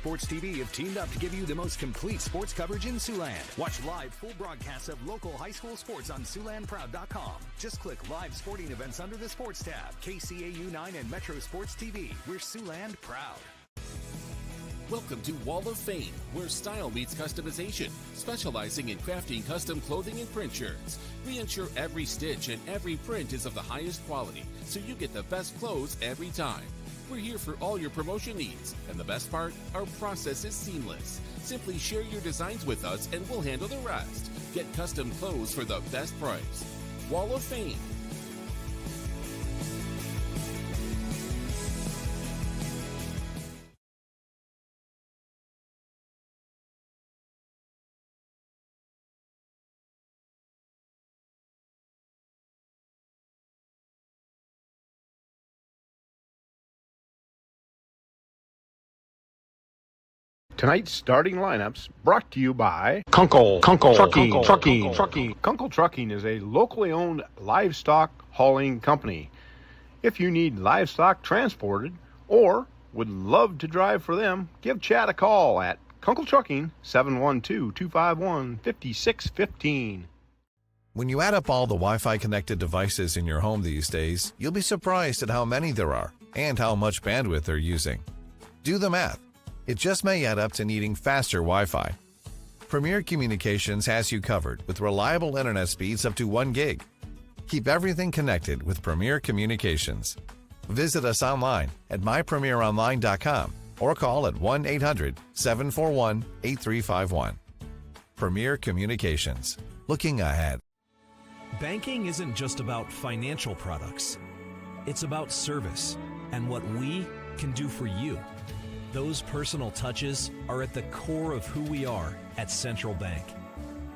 Sports TV have teamed up to give you the most complete sports coverage in Siouxland. Watch live full broadcasts of local high school sports on SiouxlandProud.com. Just click live sporting events under the sports tab. KCAU 9 and Metro Sports TV. We're Siouxland proud. Welcome to Wall of Fame, where style meets customization, specializing in crafting custom clothing and print shirts. We ensure every stitch and every print is of the highest quality, so you get the best clothes every time. We're here for all your promotion needs, and the best part, our process is seamless. Simply share your designs with us and we'll handle the rest. Get custom clothes for the best price. Wall of Fame. Tonight's starting lineups brought to you by Kunkel Trucking. Kunkel Trucking is a locally owned livestock hauling company. If you need livestock transported or would love to drive for them, give Chad a call at Kunkel Trucking, 712-251-5615. When you add up all the Wi-Fi connected devices in your home these days, you'll be surprised at how many there are and how much bandwidth they're using. Do the math. It just may add up to needing faster Wi-Fi. Premier Communications has you covered with reliable internet speeds up to 1 gig. Keep everything connected with Premier Communications. Visit us online at mypremieronline.com or call at 1-800-741-8351. Premier Communications. Looking ahead. Banking isn't just about financial products. It's about service and what we can do for you. Those personal touches are at the core of who we are at Central Bank.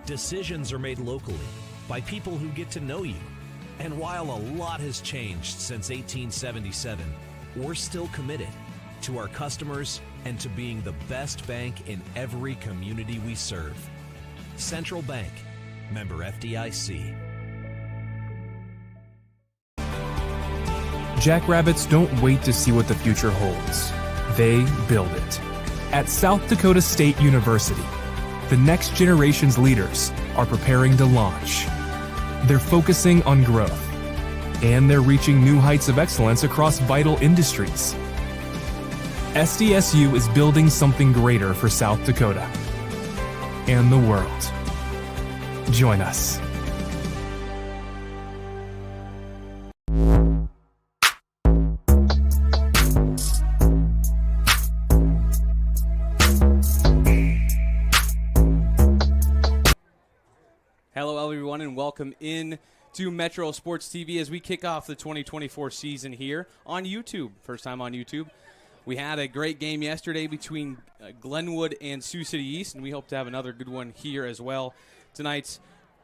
Decisions are made locally by people who get to know you. And while a lot has changed since 1877, we're still committed to our customers and to being the best bank in every community we serve. Central Bank, member FDIC. Jackrabbits don't wait to see what the future holds. They build it. At South Dakota State University, the next generation's leaders are preparing to launch. They're focusing on growth, and they're reaching new heights of excellence across vital industries. SDSU is building something greater for South Dakota and the world. Join us. Hello, everyone, and welcome in to Metro Sports TV as we kick off the 2024 season here on YouTube. First time on YouTube. We had a great game yesterday between Glenwood and Sioux City East, and we hope to have another good one here as well. Tonight's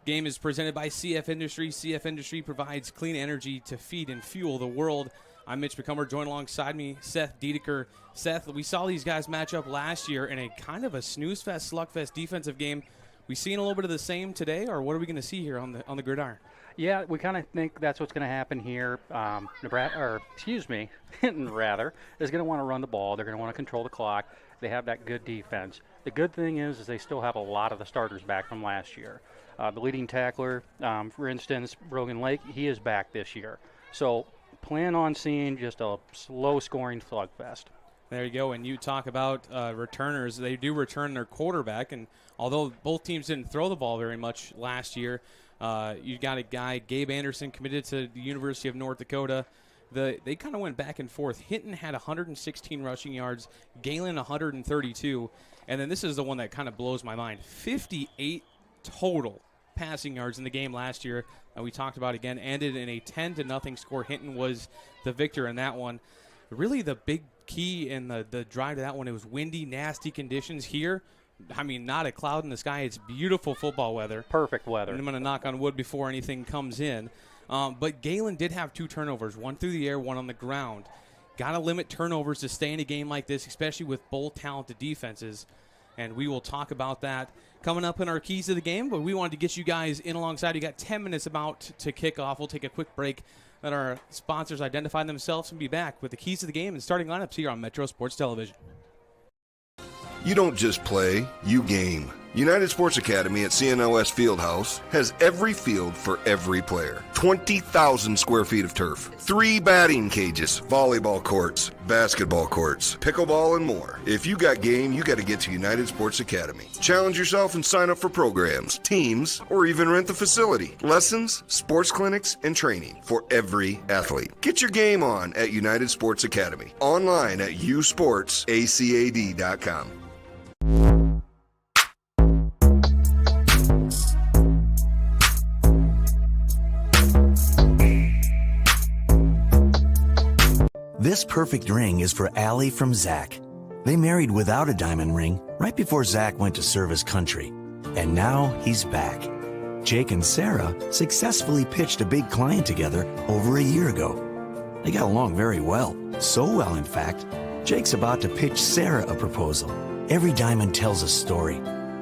game is presented by CF Industries. CF Industry provides clean energy to feed and fuel the world. I'm Mitch McCumber, joined alongside me, Seth Dedeker. Seth, we saw these guys match up last year in a kind of a snooze-fest, slugfest defensive game. We seen a little bit of the same today, or what are we going to see here on the gridiron? Yeah, we kind of think that's what's going to happen here. Hinton rather is going to want to run the ball. They're going to want to control the clock. They have that good defense. The good thing is they still have a lot of the starters back from last year. The leading tackler, for instance, Brogan Lake, he is back this year. So plan on seeing just a slow-scoring slugfest. There you go. And you talk about returners. They do return their quarterback, and although both teams didn't throw the ball very much last year, you got a guy, Gabe Anderson, committed to the University of North Dakota. They kind of went back and forth. Hinton had 116 rushing yards, GEHLEN 132, and then this is the one that kind of blows my mind. 58 total passing yards in the game last year. We talked about again, ended in a 10-0 score. Hinton was the victor in that one. Really the big key in the drive to that one, it was windy, nasty conditions here. I mean, not a cloud in the sky. It's beautiful football weather. Perfect weather. And I'm going to knock on wood before anything comes in. But GEHLEN did have 2 turnovers, one through the air, one on the ground. Got to limit turnovers to stay in a game like this, especially with both talented defenses. And we will talk about that coming up in our keys to the game. But we wanted to get you guys in alongside. You got 10 minutes about to kick off. We'll take a quick break. Let our sponsors identify themselves and be back with the keys to the game and starting lineups here on Metro Sports Television. You don't just play, you game. United Sports Academy at CNOS Fieldhouse has every field for every player. 20,000 square feet of turf, 3 batting cages, volleyball courts, basketball courts, pickleball, and more. If you got game, you got to get to United Sports Academy. Challenge yourself and sign up for programs, teams, or even rent the facility. Lessons, sports clinics, and training for every athlete. Get your game on at United Sports Academy. Online at usportsacad.com. This perfect ring is for Allie from Zach. They married without a diamond ring right before Zach went to serve his country. And now he's back. Jake and Sarah successfully pitched a big client together over a year ago. They got along very well. So well, in fact, Jake's about to pitch Sarah a proposal. Every diamond tells a story,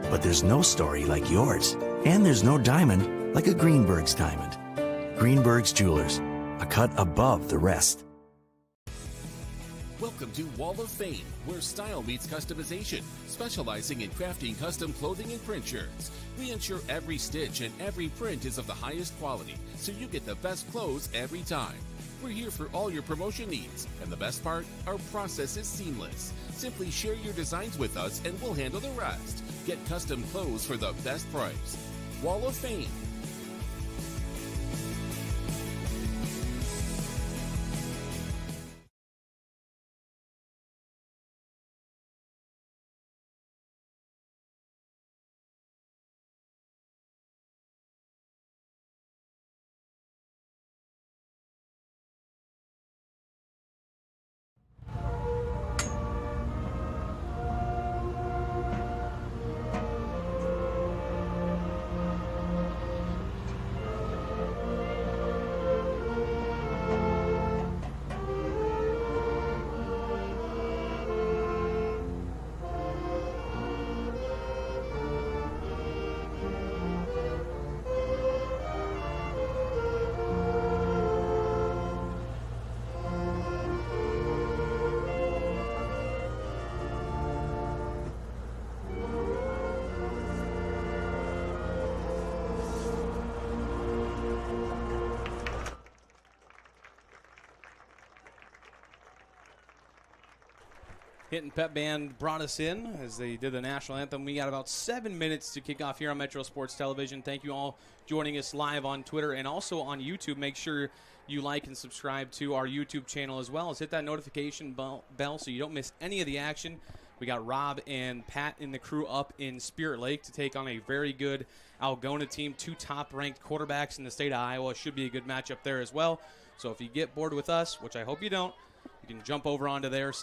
but there's no story like yours. And there's no diamond like a Greenberg's diamond. Greenberg's Jewelers, a cut above the rest. Welcome to Wall of Fame, where style meets customization, specializing in crafting custom clothing and print shirts. We ensure every stitch and every print is of the highest quality, so you get the best clothes every time. We're here for all your promotion needs, and the best part, our process is seamless. Simply share your designs with us and we'll handle the rest. Get custom clothes for the best price. Wall of Fame. Hinton Pep Band brought us in as they did the national anthem. We got about 7 minutes to kick off here on Metro Sports Television. Thank you all joining us live on Twitter and also on YouTube. Make sure you like and subscribe to our YouTube channel as well as hit that notification bell so you don't miss any of the action. We got Rob and Pat and the crew up in Spirit Lake to take on a very good Algona team. 2 top-ranked quarterbacks in the state of Iowa. Should be a good matchup there as well. So if you get bored with us, which I hope you don't, you can jump over onto their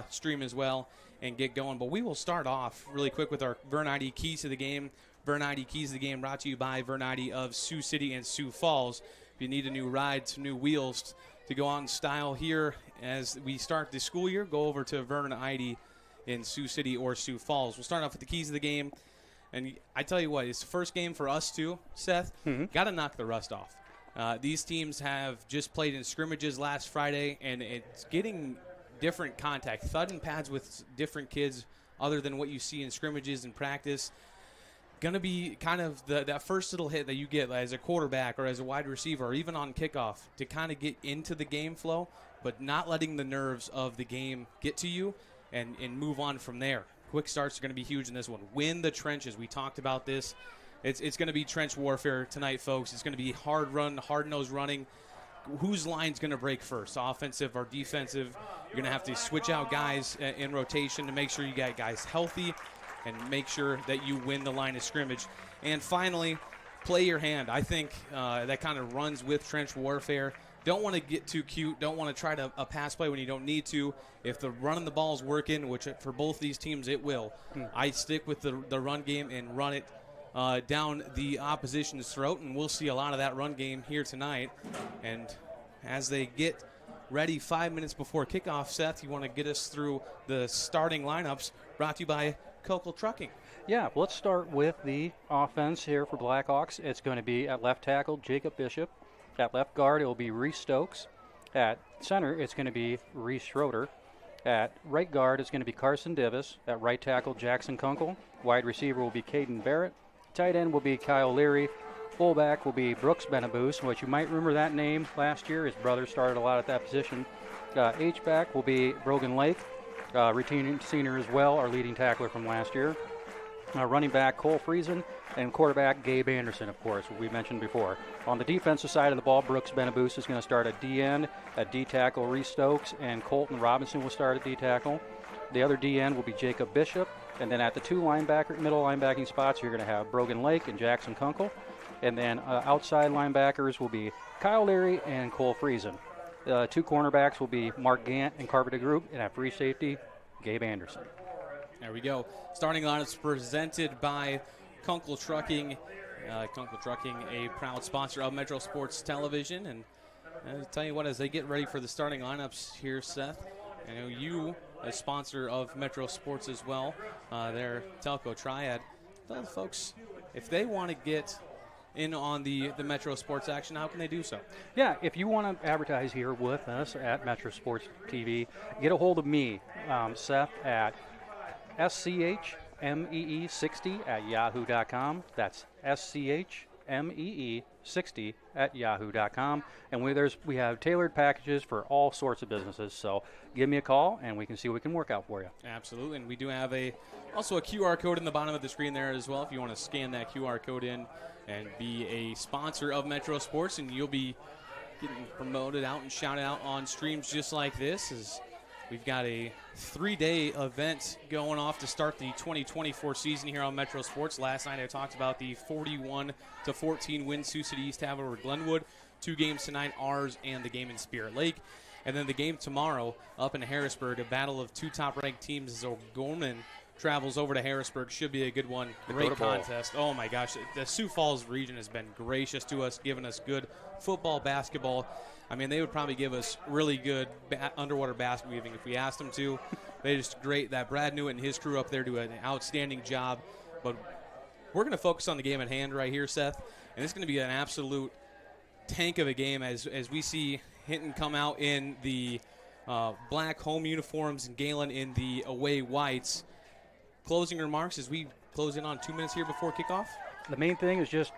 stream as well and get going. But we will start off really quick with our Vern ID Keys to the Game. Vern ID Keys to the Game brought to you by Vern ID of Sioux City and Sioux Falls. If you need a new ride, some new wheels to go on style here as we start the school year, go over to Vern ID in Sioux City or Sioux Falls. We'll start off with the Keys to the Game. And I tell you what, it's the first game for us too, Seth. Got to knock the rust off. These teams have just played in scrimmages last Friday, and it's getting different contact. Thud and pads with different kids other than what you see in scrimmages and practice. Going to be kind of that first little hit that you get as a quarterback or as a wide receiver or even on kickoff to kind of get into the game flow, but not letting the nerves of the game get to you and move on from there. Quick starts are going to be huge in this one. Win the trenches. We talked about this. It's going to be trench warfare tonight, folks. It's going to be hard run, hard-nosed running. Whose line's going to break first, offensive or defensive? You're going to have to switch out guys in rotation to make sure you got guys healthy and make sure that you win the line of scrimmage. And finally, play your hand. I think that kind of runs with trench warfare. Don't want to get too cute. Don't want to try to a pass play when you don't need to. If the running the ball is working, which for both these teams it will, I stick with the run game and run it down the opposition's throat, and we'll see a lot of that run game here tonight. And as they get ready 5 minutes before kickoff, Seth, you want to get us through the starting lineups brought to you by Cokel Trucking. Yeah, let's start with the offense here for Blackhawks. It's going to be at left tackle, Jacob Bishop. At left guard, it will be Reese Stokes. At center, it's going to be Reese Schroeder. At right guard, it's going to be Carson Divis. At right tackle, Jackson Kunkel. Wide receiver will be Caden Barrett. Tight end will be Kyle Leary. Fullback will be Brooks Benaboos, which you might remember that name last year. His brother started a lot at that position. H-back will be Brogan Lake, returning senior as well, our leading tackler from last year. Running back Cole Friesen, and quarterback Gabe Anderson, of course, we mentioned before. On the defensive side of the ball, Brooks Benaboos is going to start at D-end. At D-tackle, Reese Stokes and Colton Robinson will start at D-tackle. The other D-end will be Jacob Bishop. And then at the two middle linebacking spots, you're going to have Brogan Lake and Jackson Kunkel. And then outside linebackers will be Kyle Leary and Cole Friesen. Two cornerbacks will be Mark Gant and Carpenter Group. And at free safety, Gabe Anderson. There we go. Starting lineups presented by Kunkel Trucking. Kunkel Trucking, a proud sponsor of Metro Sports Television. And I'll tell you what, as they get ready for the starting lineups here, Seth, I know you, a sponsor of Metro Sports as well, their Telco Triad. Tell the folks, if they want to get in on the Metro Sports action, how can they do so? Yeah, if you want to advertise here with us at Metro Sports TV, get a hold of me, Seth, at SCHMEE60@yahoo.com. That's SCHMEE60@yahoo.com. And we have tailored packages for all sorts of businesses. So give me a call, and we can see what we can work out for you. Absolutely. And we do have also a QR code in the bottom of the screen there as well. If you want to scan that QR code in and be a sponsor of Metro Sports, and you'll be getting promoted out and shouted out on streams just like this. As we've got a 3-day event going off to start the 2024 season here on Metro Sports. Last night I talked about the 41-14 win Sioux City East have over Glenwood. 2 games tonight, ours and the game in Spirit Lake. And then the game tomorrow up in Harrisburg, a battle of 2 top-ranked teams as O'Gorman travels over to Harrisburg. Should be a good one. Great contest. Oh, my gosh. The Sioux Falls region has been gracious to us, giving us good football, basketball. I mean, they would probably give us really good underwater basket weaving if we asked them to. They just great. That Brad Newitt and his crew up there do an outstanding job. But we're going to focus on the game at hand right here, Seth. And it's going to be an absolute tank of a game as we see Hinton come out in the black home uniforms and GEHLEN in the away whites. Closing remarks as we close in on 2 minutes here before kickoff? The main thing is just,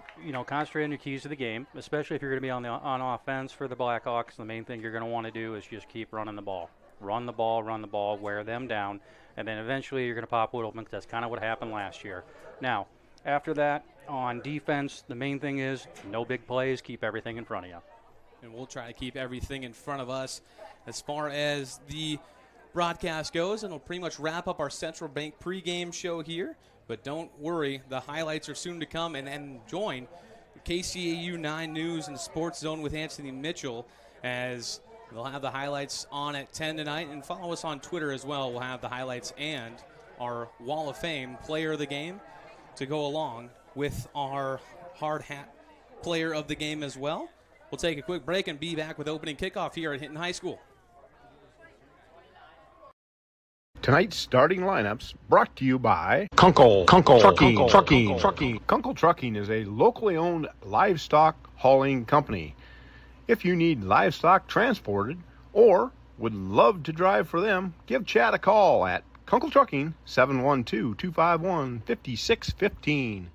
concentrate on your keys to the game, especially if you're going to be on offense for the Blackhawks. The main thing you're going to want to do is just keep running the ball. Run the ball, wear them down, and then eventually you're going to pop Whittleman, because that's kind of what happened last year. Now, after that, on defense, the main thing is no big plays, keep everything in front of you. And we'll try to keep everything in front of us as far as the broadcast goes, and we'll pretty much wrap up our Central Bank pregame show here. But don't worry, the highlights are soon to come, and join KCAU 9 News and Sports Zone with Anthony Mitchell as they'll have the highlights on at 10 tonight. And follow us on Twitter as well. We'll have the highlights and our Wall of Fame player of the game to go along with our hard hat player of the game as well. We'll take a quick break and be back with opening kickoff here at Hinton High School. Tonight's starting lineups brought to you by Kunkel Trucking. Kunkel Trucking is a locally owned livestock hauling company. If you need livestock transported or would love to drive for them, give Chad a call at Kunkel Trucking, 712-251-5615.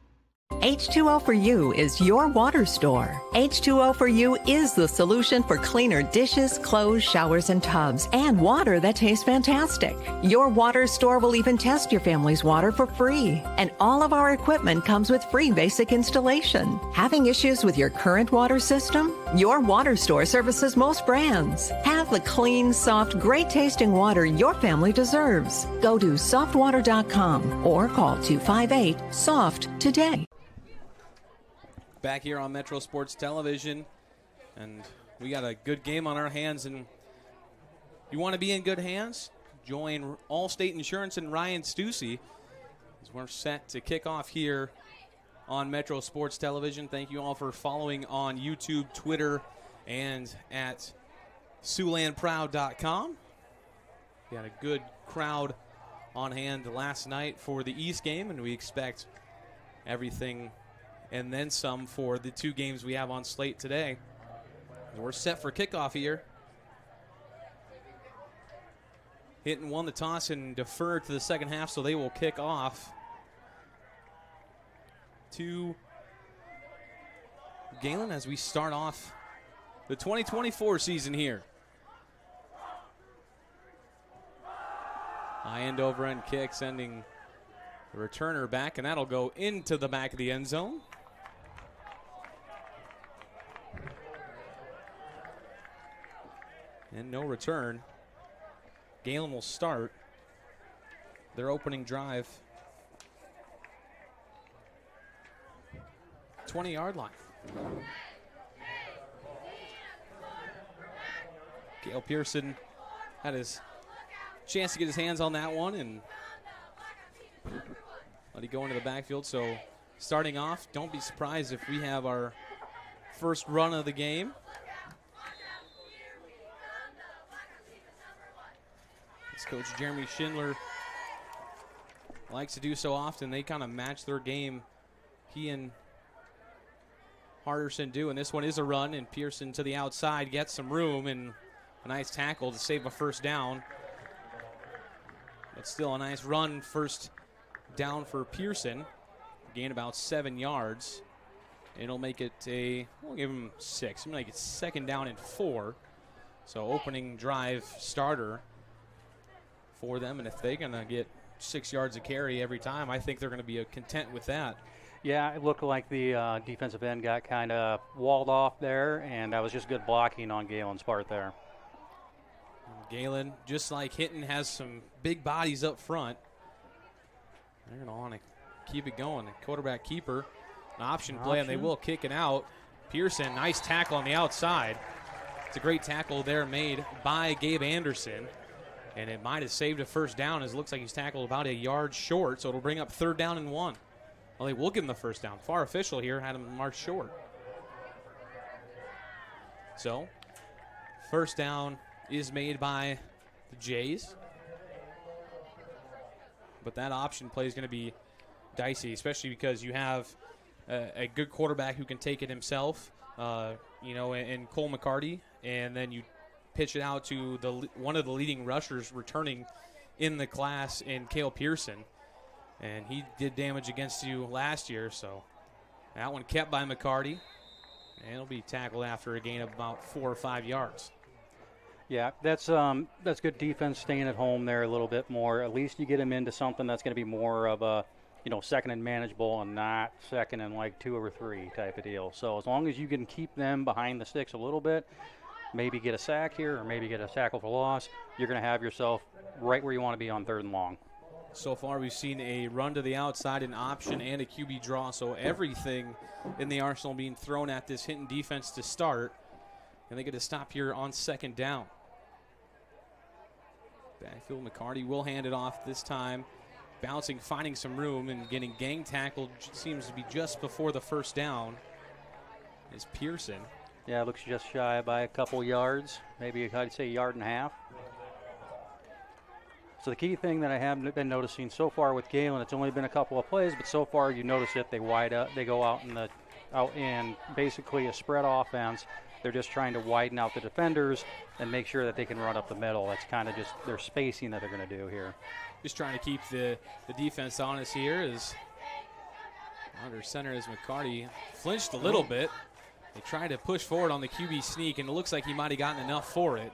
H2O for You is your water store. H2O for You is the solution for cleaner dishes, clothes, showers, and tubs, and water that tastes fantastic. Your water store will even test your family's water for free. And all of our equipment comes with free basic installation. Having issues with your current water system? Your water store services most brands. Have the clean, soft, great-tasting water your family deserves. Go to softwater.com or call 258-SOFT today. Back here on Metro Sports Television, and we got a good game on our hands, and you want to be in good hands? Join Allstate Insurance and Ryan Stussy as we're set to kick off here on Metro Sports Television. Thank you all for following on YouTube, Twitter, and at SiouxlandProud.com. We had a good crowd on hand last night for the East game, and we expect everything and then some for the 2 games we have on slate today. We're set for kickoff here. Hinton won the toss and deferred to the second half, so they will kick off to GEHLEN as we start off the 2024 season here. High end over end kick, sending the returner back, and that'll go into the back of the end zone. And no return. GEHLEN will start their opening drive. 20-yard line. Gale Pearson had his chance to get his hands on that one and let it go into the backfield. So starting off, don't be surprised if we have our first run of the game. As Coach Jeremy Schindler likes to do so often, they kind of match their game. He and Harderson do, and this one is a run, and Pearson to the outside gets some room, and a nice tackle to save a first down. But still a nice run, first down for Pearson. Gain about 7 yards. It'll make it we'll give him 6. I'm going to make it second down and 4. So opening drive starter for them, and if they're going to get 6 yards of carry every time, I think they're going to be content with that. Yeah, it looked like the defensive end got kind of walled off there, and that was just good blocking on Galen's part there. GEHLEN, just like Hinton, has some big bodies up front. They're going to want to keep it going. The quarterback keeper, an option play, and they will kick it out. Pearson, nice tackle on the outside. It's a great tackle there made by Gabe Anderson, and it might have saved a first down, as it looks like he's tackled about a yard short, so it'll bring up 3rd down and 1. Well, they will give him the first down. FAR official here had him march short. So, first down is made by the Jays. But that option play is going to be dicey, especially because you have a good quarterback who can take it himself, in Cole McCarty, and then you pitch it out to one of the leading rushers returning in the class in Cale Pearson. And he did damage against you last year, so that one kept by McCarty. And it'll be tackled after a gain of about 4 or 5 yards. Yeah, that's good defense, staying at home there a little bit more. At least you get him into something that's going to be more of a, second and manageable and not second and like 2 or 3 type of deal. So as long as you can keep them behind the sticks a little bit, maybe get a sack here or maybe get a tackle for loss, you're going to have yourself right where you want to be on 3rd and long. So far, we've seen a run to the outside, an option, and a QB draw. So everything in the arsenal being thrown at this Hinton defense to start. And they get a stop here on 2nd down. Backfield, McCarty will hand it off this time. Bouncing, finding some room, and getting gang tackled seems to be just before the first down is Pearson. Yeah, it looks just shy by a couple yards, maybe I'd say 1.5 yards. So the key thing that I have been noticing so far with GEHLEN, it's only been a couple of plays, but so far you notice it. They go out in basically a spread offense. They're just trying to widen out the defenders and make sure that they can run up the middle. That's kind of just their spacing that they're going to do here. Just trying to keep the defense honest here. Is under center as McCarty flinched a little bit. They tried to push forward on the QB sneak, and it looks like he might have gotten enough for it.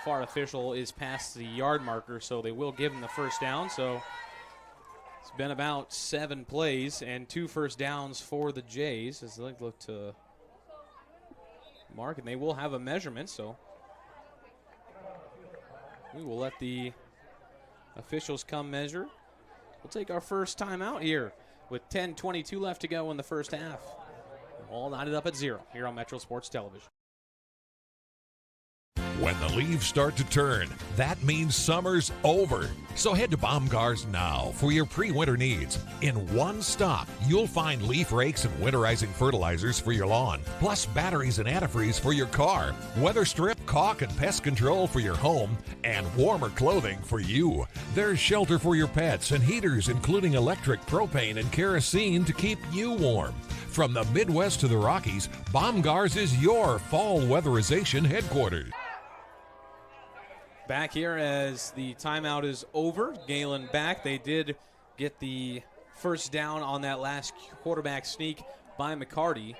FAR official is past the yard marker, so they will give him the first down. So it's been about 7 plays and 2 first downs for the Jays as they look to mark, and they will have a measurement. So we will let the officials come measure. We'll take our first time out here with 10:22 left to go in the first half. All knotted up at 0 here on Metro Sports Television. When the leaves start to turn, that means summer's over. So head to Baumgars now for your pre-winter needs. In one stop, you'll find leaf rakes and winterizing fertilizers for your lawn, plus batteries and antifreeze for your car, weather strip, caulk, and pest control for your home, and warmer clothing for you. There's shelter for your pets and heaters, including electric, propane, and kerosene to keep you warm. From the Midwest to the Rockies, Baumgars is your fall weatherization headquarters. Back here as the timeout is over. GEHLEN back. They did get the first down on that last quarterback sneak by McCarty.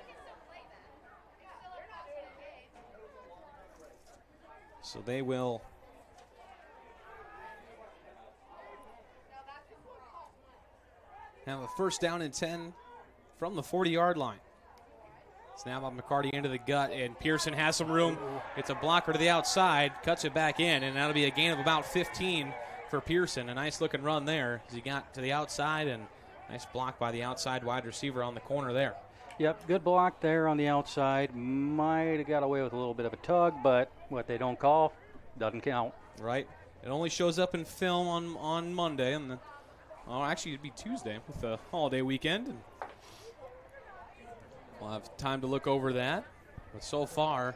So they will have a first down and 10 from the 40-yard line. Snap on McCarty into the gut, and Pearson has some room. It's a blocker to the outside, cuts it back in, and that'll be a gain of about 15 for Pearson. A nice-looking run there as he got to the outside, and nice block by the outside wide receiver on the corner there. Yep, good block there on the outside. Might have got away with a little bit of a tug, but what they don't call doesn't count. Right. It only shows up in film on Monday, and actually it'd be Tuesday with the holiday weekend. And we'll have time to look over that. But so far,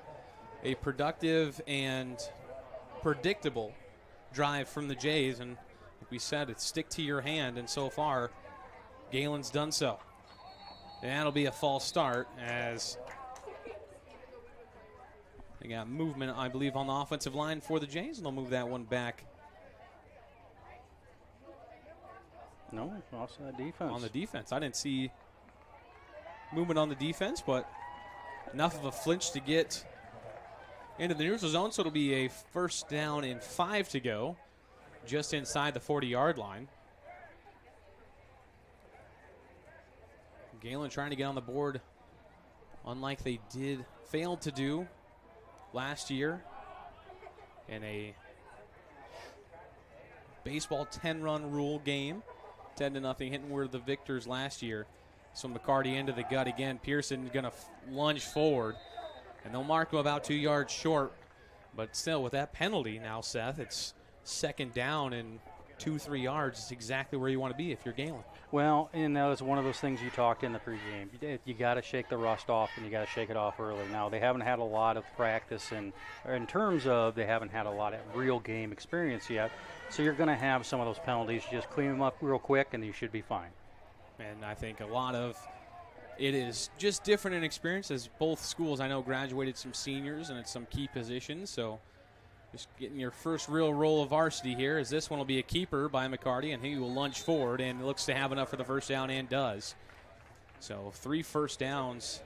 a productive and predictable drive from the Jays. And like we said, it's stick to your hand. And so far, GEHLEN's done so. And that'll be a false start as they got movement, I believe, on the offensive line for the Jays. And they'll move that one back. No, offside defense. On the defense. I didn't see movement on the defense, but enough of a flinch to get into the neutral zone, so it'll be a first down and 5 to go, just inside the 40-yard line. GEHLEN trying to get on the board, unlike they failed to do last year in a baseball 10-run rule game. 10-0, Hinton were the victors last year. So McCarty into the gut again. Pearson going to lunge forward. And they'll mark him about 2 yards short. But still, with that penalty now, Seth, it's second down and 2-3 yards. It's exactly where you want to be if you're GEHLEN. Well, and that was one of those things you talked in the pregame. You got to shake the rust off, and you got to shake it off early. Now, they haven't had a lot of practice, and in terms of they haven't had a lot of real game experience yet. So you're going to have some of those penalties. You just clean them up real quick, and you should be fine. And I think a lot of it is just different in experience, as both schools, I know, graduated some seniors and at some key positions. So just getting your first real roll of varsity here, as this one will be a keeper by McCarty, and he will lunge forward and looks to have enough for the first down and does. So 3 first downs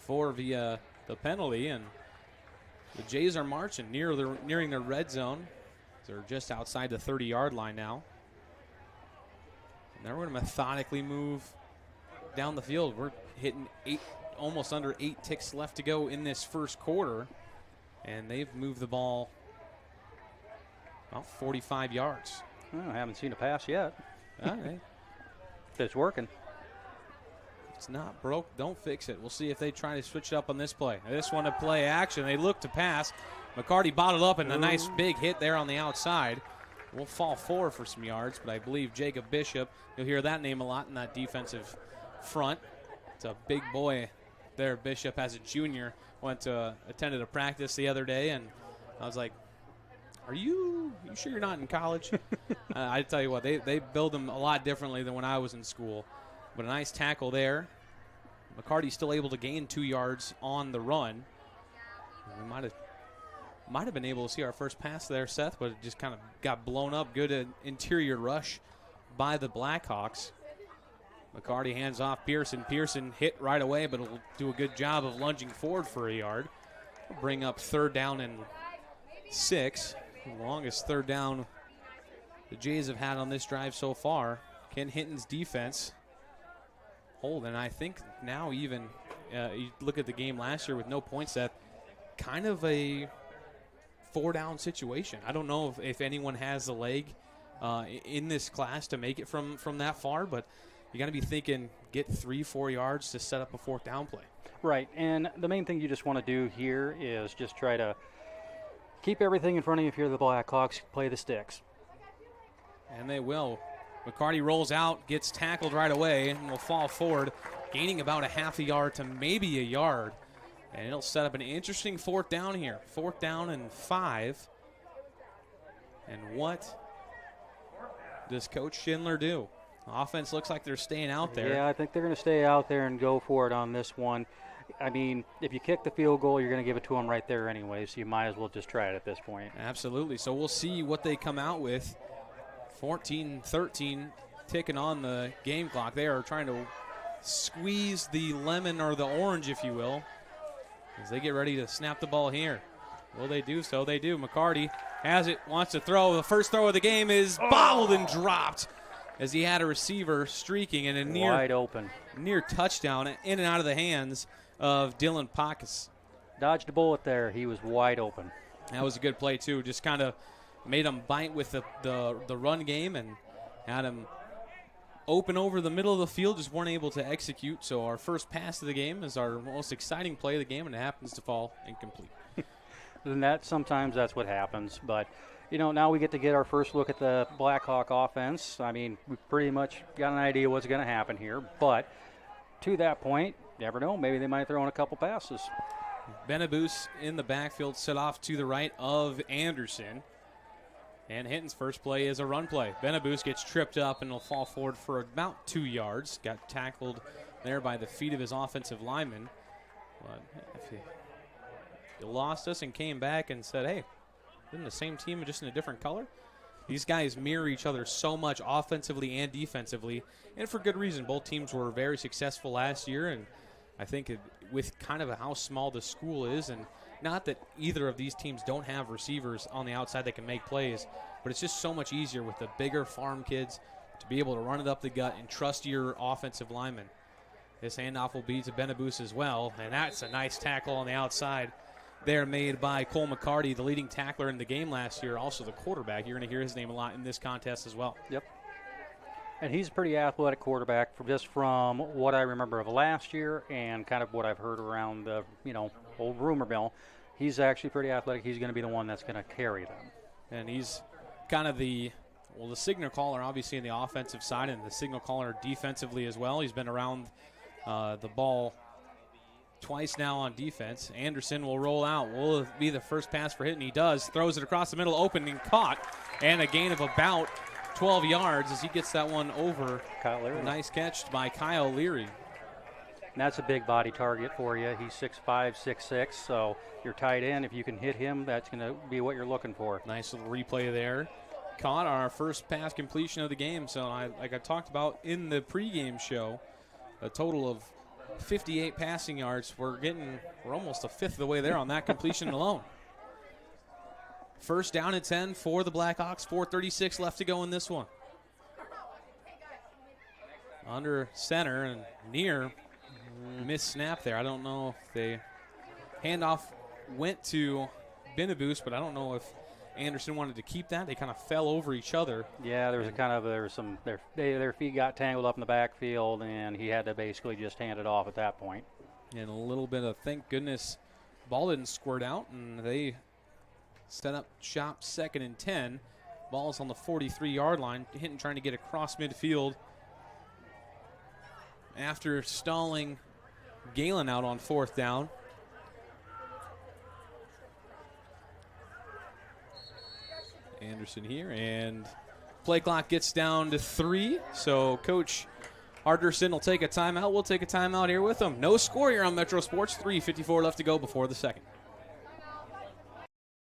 via the penalty, and the Jays are marching nearing their red zone. They're just outside the 30-yard line now. And they're going to methodically move down the field. We're hitting almost under 8 ticks left to go in this first quarter. And they've moved the ball about 45 yards. Well, I haven't seen a pass yet. Okay. It's working. If it's not broke, don't fix it. We'll see if they try to switch it up on this play. This one to play action. They look to pass. McCarty bottled up, and a nice big hit there on the outside. Will fall forward for some yards, but I believe Jacob Bishop, you'll hear that name a lot in that defensive front. It's a big boy there, Bishop, as a junior. Attended a practice the other day, and I was like, are you sure you're not in college? I tell you what, they build them a lot differently than when I was in school. But a nice tackle there. McCarty's still able to gain 2 yards on the run. We might have been able to see our first pass there, Seth, but it just kind of got blown up. Good interior rush by the Blackhawks. McCarty hands off Pearson. Pearson hit right away, but will do a good job of lunging forward for a yard. We'll bring up 3rd down and 6. The longest 3rd down the Jays have had on this drive so far. Ken Hinton's defense holding. I think now even, you look at the game last year with no points, that kind of a 4-down situation. I don't know if anyone has the leg in this class to make it from that far, but you got to be thinking get 3-4 yards to set up a 4th down play. Right, and the main thing you just want to do here is just try to keep everything in front of you if you're the Blackhawks. Play the sticks. And they will. McCarty rolls out, gets tackled right away, and will fall forward, gaining about a half a yard to maybe a yard. And it'll set up an interesting 4th down here. 4th down and 5. And what does Coach Schindler do? Offense looks like they're staying out there. Yeah, I think they're going to stay out there and go for it on this one. I mean, if you kick the field goal, you're going to give it to them right there anyway, so you might as well just try it at this point. Absolutely. So we'll see what they come out with. 14-13 ticking on the game clock. They are trying to squeeze the lemon or the orange, if you will, as they get ready to snap the ball here. Will they do so? They do. McCarty has it, wants to throw. The first throw of the game is bobbled and dropped as he had a receiver streaking and a wide open near touchdown in and out of the hands of Dylan Pacas. Dodged a bullet there. He was wide open. That was a good play, too. Just kind of made him bite with the run game and had him open over the middle of the field, just weren't able to execute. So our first pass of the game is our most exciting play of the game, and it happens to fall incomplete. And sometimes that's what happens. But, you know, now we get to get our first look at the Blackhawk offense. I mean, we pretty much got an idea what's going to happen here. But to that point, you never know. Maybe they might throw in a couple passes. Benabus in the backfield, set off to the right of Anderson. And Hinton's first play is a run play. Benabus gets tripped up and will fall forward for about 2 yards. Got tackled there by the feet of his offensive lineman. But if he lost us and came back and said, hey, isn't the same team just in a different color? These guys mirror each other so much offensively and defensively, and for good reason. Both teams were very successful last year, and I think with kind of how small the school is, and not that either of these teams don't have receivers on the outside that can make plays, but it's just so much easier with the bigger farm kids to be able to run it up the gut and trust your offensive lineman. This handoff will be to Benabus as well, and that's a nice tackle on the outside there made by Cole McCarty, the leading tackler in the game last year, also the quarterback. You're going to hear his name a lot in this contest as well. Yep. And he's a pretty athletic quarterback from what I remember of last year and kind of what I've heard around the, old rumor mill. He's actually pretty athletic. He's going to be the one that's going to carry them. And he's kind of the signal caller, obviously, in the offensive side, and the signal caller defensively as well. He's been around the ball twice now on defense. Anderson will roll out. Will be the first pass for Hinton. He does. Throws it across the middle, open and caught. And a gain of about 12 yards as he gets that one over. Kyle Leary. Nice catch by Kyle Leary. And that's a big body target for you. He's 6'5", 6'6", so your tight end, if you can hit him, that's going to be what you're looking for. Nice little replay there. Caught our first pass completion of the game. So like I talked about in the pregame show, a total of 58 passing yards. We're almost a fifth of the way there on that completion alone. First down at 10 for the Blackhawks. 4:36 left to go in this one. Under center and near missed snap there. I don't know if the handoff went to Benabus, but I don't know if Anderson wanted to keep that. They kind of fell over each other. Yeah, their feet got tangled up in the backfield, and he had to basically just hand it off at that point. And a little bit of thank goodness ball didn't squirt out, and they set up shop 2nd and 10. Ball's on the 43-yard line. Hinton trying to get across midfield after stalling GEHLEN out on 4th down. Anderson here, and play clock gets down to 3. So Coach Harderson will take a timeout. We'll take a timeout here with him. No score here on Metro Sports. 3:54 left to go before the second.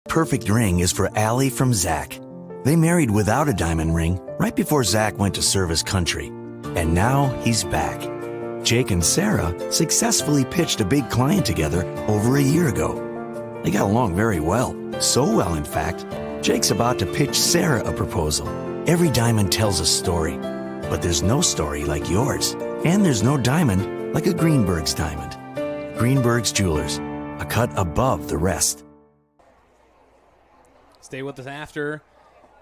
Perfect ring is for Allie from Zach. They married without a diamond ring right before Zach went to serve his country. And now he's back. Jake and Sarah successfully pitched a big client together over a year ago. They got along very well. So well, in fact, Jake's about to pitch Sarah a proposal. Every diamond tells a story, but there's no story like yours. And there's no diamond like a Greenberg's diamond. Greenberg's Jewelers, a cut above the rest. Stay with us after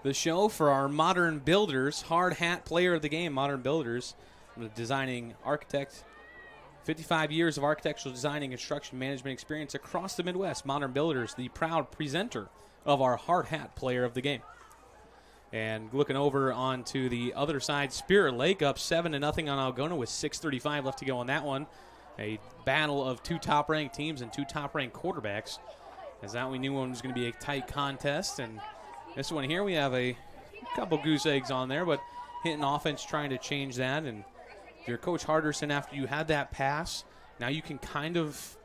the show for our Modern Builders hard hat player of the game. Modern Builders, designing architect, 55 years of architectural design and construction management experience across the Midwest. Modern Builders, the proud presenter of our hard hat player of the game. And looking over onto the other side, Spirit Lake up 7-0 on Algona with 6:35 left to go on that one. A battle of two top-ranked teams and two top-ranked quarterbacks. As that we knew one was going to be a tight contest. And this one here, we have a couple goose eggs on there, but Hinton offense trying to change that. And if you're Coach Harderson, after you had that pass Now you can kind of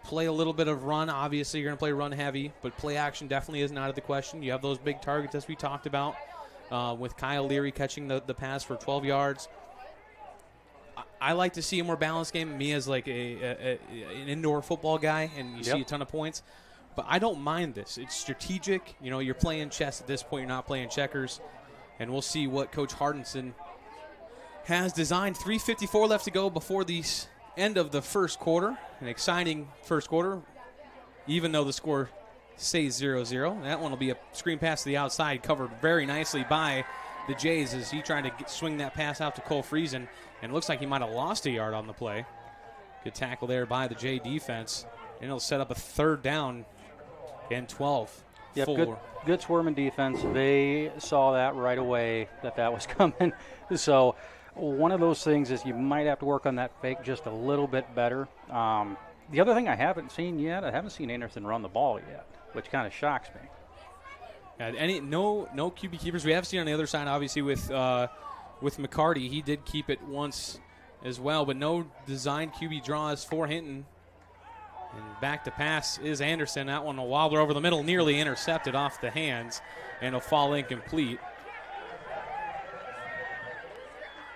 play a little bit of run. Obviously, you're going to play run heavy, but play action definitely isn't out of the question. You have those big targets, as we talked about, with Kyle Leary catching the pass for 12 yards. I like to see a more balanced game. Me as like an indoor football guy, and you see a ton of points. But I don't mind this. It's strategic. You know, you're playing chess at this point. You're not playing checkers. And we'll see what Coach Hardinson has designed. 3:54 left to go before the end of the first quarter. An exciting first quarter, even though the score stays 0-0. That one will be a screen pass to the outside, covered very nicely by the Jays as he tried to swing that pass out to Cole Friesen. And it looks like he might have lost a yard on the play. Good tackle there by the Jay defense. And it'll set up a 3rd down and 12. Yep, good swarming defense. They saw that right away that was coming. So one of those things is you might have to work on that fake just a little bit better. The other thing I haven't seen yet, I haven't seen Anderson run the ball yet, which kind of shocks me. No QB keepers. We have seen on the other side, obviously, with McCarty. He did keep it once as well, but no designed QB draws for Hinton. And back to pass is Anderson. That one a wobbler over the middle, nearly intercepted off the hands, and will fall incomplete.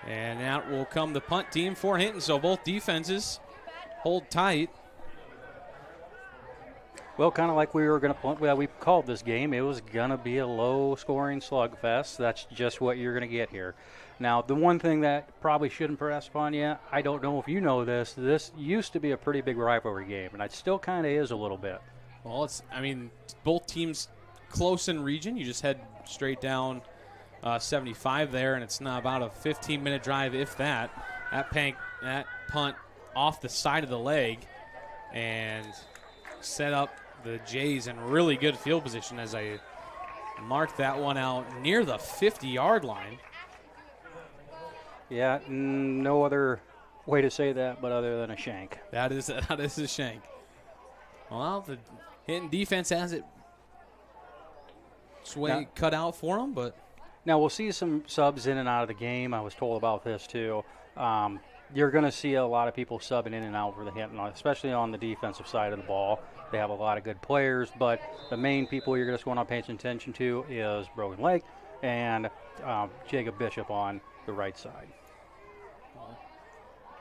And that will come the punt team for Hinton. So both defenses hold tight. Well, kind of like we were going to punt. Well, we called this game. It was going to be a low-scoring slugfest. That's just what you're going to get here. Now, the one thing that probably shouldn't press upon you, I don't know if you know this used to be a pretty big rivalry game, and it still kind of is a little bit. Well, both teams close in region. You just head straight down 75 there, and it's not about a 15-minute drive, if that. That punt off the side of the leg and set up the Jays in really good field position as I marked that one out near the 50-yard line. Yeah, no other way to say that but other than a shank. That is a shank. Well, the Hinton defense has it cut out for them, but now we'll see some subs in and out of the game. I was told about this too. You're going to see a lot of people subbing in and out for the Hinton, especially on the defensive side of the ball. They have a lot of good players, but the main people you're just going to pay attention to is Brogan Lake and Jacob Bishop on the right side.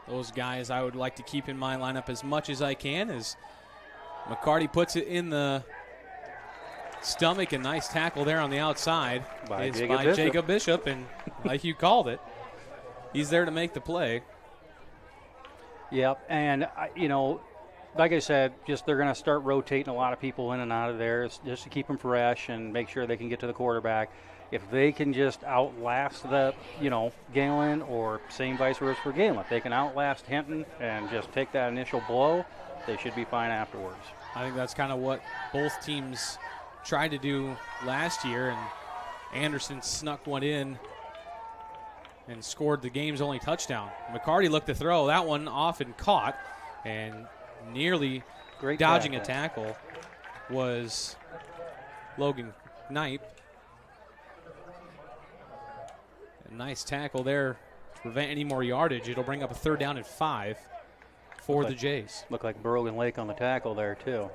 Those guys I would like to keep in my lineup as much as I can as McCarty puts it in the stomach. A nice tackle there on the outside by Jacob Bishop, and like you called it, he's there to make the play. Yep, and like I said, just they're going to start rotating a lot of people in and out of there just to keep them fresh and make sure they can get to the quarterback. If they can just outlast GEHLEN, or same vice versa for GEHLEN, if they can outlast Hinton and just take that initial blow, they should be fine afterwards. I think that's kind of what both teams tried to do last year, and Anderson snuck one in and scored the game's only touchdown. McCarty looked to throw. That one off and caught, and nearly dodging a tackle was Logan Knipe. A nice tackle there to prevent any more yardage. It'll bring up a 3rd down and 5 for the Jays. Looked like Brogan Lake on the tackle there, too.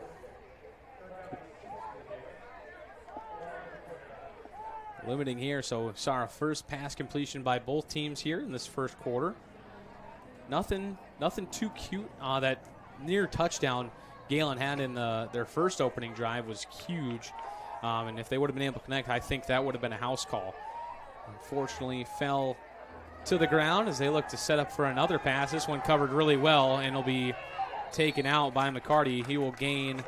Limiting here, so saw our first pass completion by both teams here in this first quarter. Nothing too cute. That near touchdown GEHLEN had in their first opening drive was huge. And if they would have been able to connect, I think that would have been a house call. Unfortunately, fell to the ground as they look to set up for another pass. This one covered really well, and will be taken out by McCarty. He will gain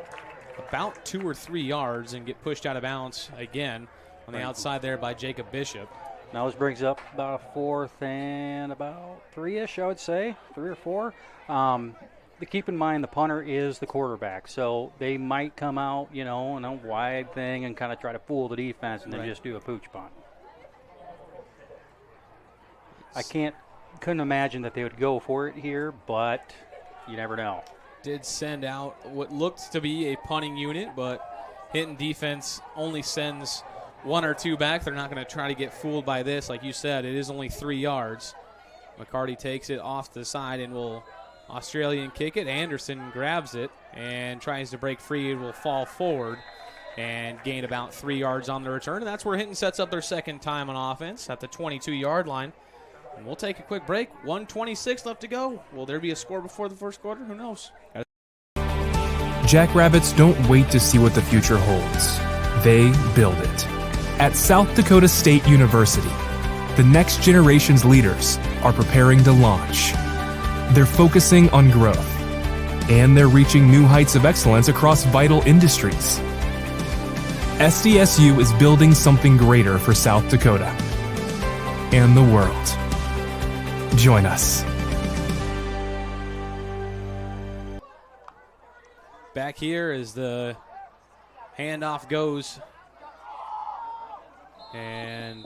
about 2 or 3 yards and get pushed out of bounds again on the outside there by Jacob Bishop. Now this brings up about a 4th and about 3-ish, I would say, 3 or 4. Keep in mind the punter is the quarterback, so they might come out, in a wide thing and kind of try to fool the defense and then just do a pooch punt. I couldn't imagine that they would go for it here, but you never know. Did send out what looked to be a punting unit, but Hinton defense only sends 1 or 2 back. They're not going to try to get fooled by this. Like you said, it is only 3 yards. McCarty takes it off the side and will Australian kick it. Anderson grabs it and tries to break free. It will fall forward and gain about 3 yards on the return. And that's where Hinton sets up their second time on offense at the 22-yard line. And we'll take a quick break. 1:26 left to go. Will there be a score before the first quarter? Who knows? Jackrabbits don't wait to see what the future holds. They build it. At South Dakota State University, the next generation's leaders are preparing to launch. They're focusing on growth, and they're reaching new heights of excellence across vital industries. SDSU is building something greater for South Dakota and the world. Join us. Back here as the handoff goes, and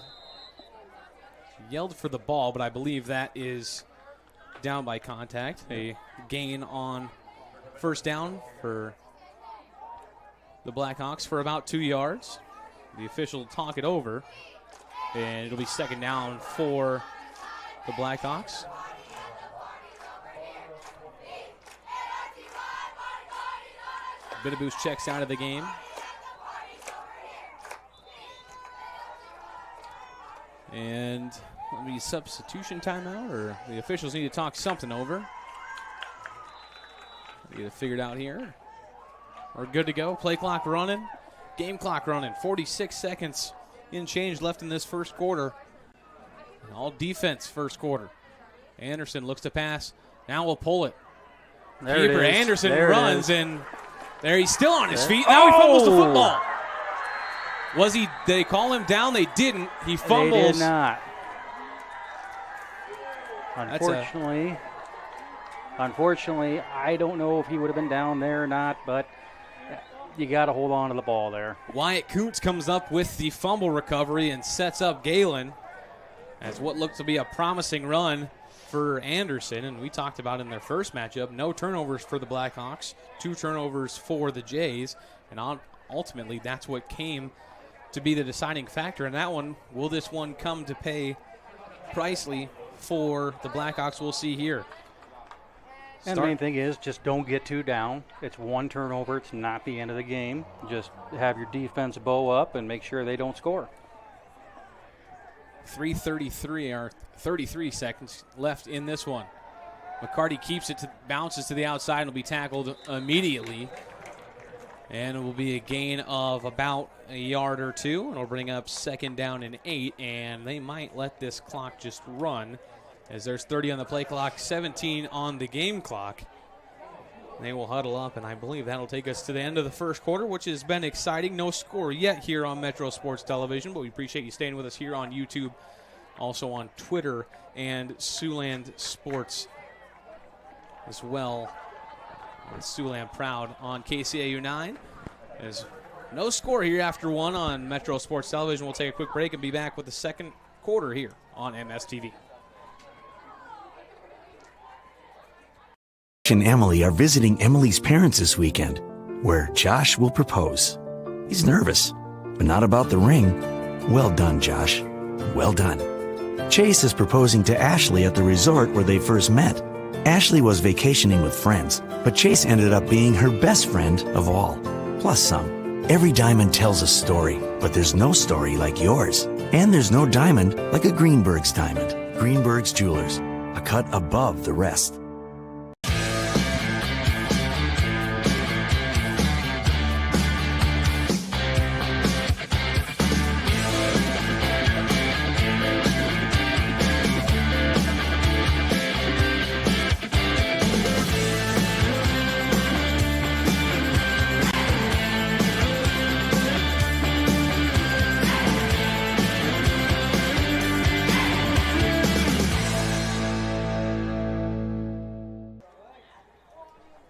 yelled for the ball, but I believe that is down by contact. A gain on first down for the Blackhawks for about 2 yards. The official will talk it over, and it'll be second down for the Blackhawks. Bittaboost checks out of the game. And let me substitution timeout, or the officials need to talk something over. Get it figured out here. We're good to go. Play clock running. Game clock running. 46 seconds in change left in this first quarter. All defense first quarter. Anderson looks to pass. Now we'll pull it. Keeper Anderson runs, and there he's still on his feet. Now he fumbles the football. Did they call him down? They didn't. He fumbles. They did not. Unfortunately, I don't know if he would have been down there or not, but you got to hold on to the ball there. Wyatt Kuntz comes up with the fumble recovery and sets up GEHLEN as what looked to be a promising run for Anderson. And we talked about in their first matchup, no turnovers for the Blackhawks, 2 turnovers for the Jays. And ultimately, that's what came to be the deciding factor in that one. Will this one come to pay pricely for the Blackhawks? We'll see here. And the main thing is just don't get too down. It's 1 turnover. It's not the end of the game. Just have your defense bow up and make sure they don't score. 3:33 or 33 seconds left in this one. McCarty keeps it, bounces to the outside, and will be tackled immediately. And it will be a gain of about a yard or 2, and it'll bring up second down and 8, and they might let this clock just run as there's 30 on the play clock, 17 on the game clock. They will huddle up, and I believe that'll take us to the end of the first quarter, which has been exciting. No score yet here on Metro Sports Television, but we appreciate you staying with us here on YouTube, also on Twitter and Siouxland Sports as well. Siouxland Proud on KCAU 9. There's no score here after 1 on Metro Sports Television. We'll take a quick break and be back with the second quarter here on MSTV. And Emily are visiting Emily's parents this weekend, where Josh will propose. He's nervous, but not about the ring. Well done, Josh. Well done. Chase is proposing to Ashley at the resort where they first met. Ashley was vacationing with friends, but Chase ended up being her best friend of all, plus some. Every diamond tells a story, but there's no story like yours. And there's no diamond like a Greenberg's diamond. Greenberg's Jewelers, a cut above the rest.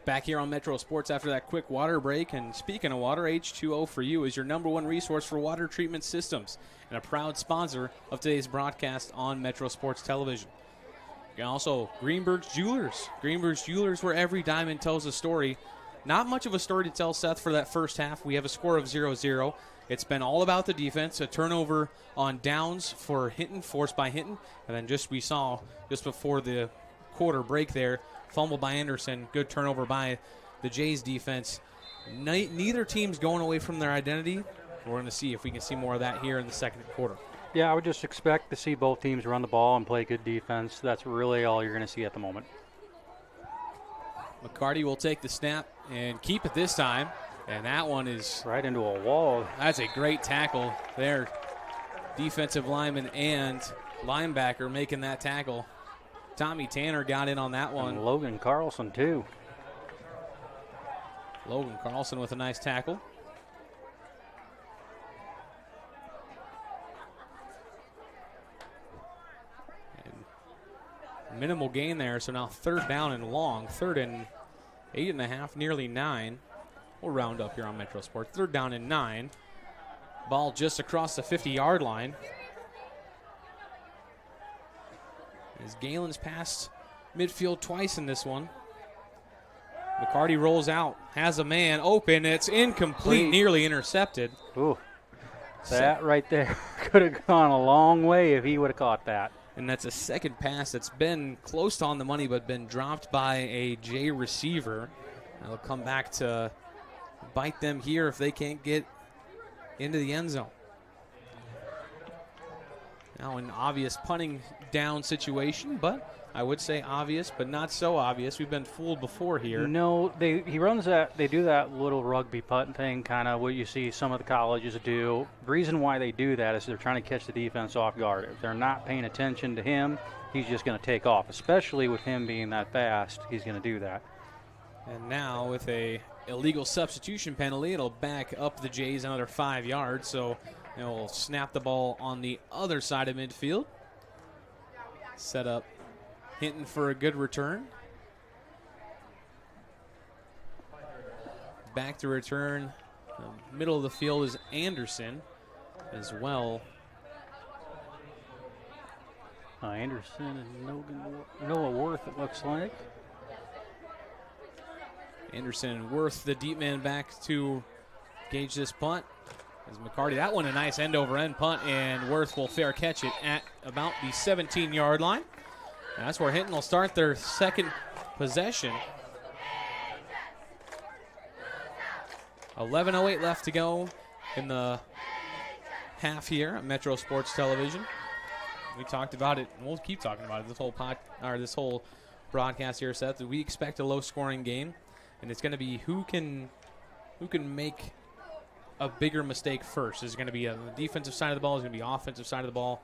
Back here on Metro Sports after that quick water break. And speaking of water, H2O for You is your #1 resource for water treatment systems and a proud sponsor of today's broadcast on Metro Sports Television. And also Greenberg's Jewelers. Greenberg's Jewelers, where every diamond tells a story. Not much of a story to tell, Seth, for that first half. We have a score of 0-0. It's been all about the defense. A turnover on downs for Hinton, forced by Hinton. And then we saw just before the quarter break there. Fumble by Anderson. Good turnover by the Jays defense. Neither team's going away from their identity. We're going to see if we can see more of that here in the second quarter. Yeah, I would just expect to see both teams run the ball and play good defense. That's really all you're going to see at the moment. McCarty will take the snap and keep it this time. And that one is right into a wall. That's a great tackle there. Defensive lineman and linebacker making that tackle. Tommy Tanner got in on that one. And Logan Carlson, too. Logan Carlson with a nice tackle. And minimal gain there, so now 3rd down and long. 3rd and 8.5, nearly 9. We'll round up here on Metro Sports. 3rd down and 9. Ball just across the 50-yard line. As Gehlen's passed midfield twice in this one. McCarty rolls out, has a man open. It's incomplete, nearly intercepted. Ooh, that right there could have gone a long way if he would have caught that. And that's a second pass that's been close to on the money but been dropped by a Jay receiver. They'll come back to bite them here if they can't get into the end zone. Now an obvious punting down situation, but I would say obvious, but not so obvious. We've been fooled before here. No, they do that little rugby punt thing, kind of what you see some of the colleges do. The reason why they do that is they're trying to catch the defense off guard. If they're not paying attention to him, he's just going to take off, especially with him being that fast. He's going to do that. And now with a illegal substitution penalty, it'll back up the Jays another 5 yards. So it'll snap the ball on the other side of midfield. Set up Hinton for a good return. Back to return. The middle of the field is Anderson as well. Anderson and Noah Worth, it looks like. Anderson and Worth, the deep man, back to gauge this punt. As McCarty, that one a nice end-over-end punt, and Worth will fair catch it at about the 17-yard line. And that's where Hinton will start their second possession. 11:08 left to go in the half here at Metro Sports Television. We talked about it, and we'll keep talking about it this whole broadcast here, Seth. We expect a low-scoring game, and it's going to be who can make a bigger mistake first. Is it going to be on the defensive side of the ball? Is it going to be offensive side of the ball?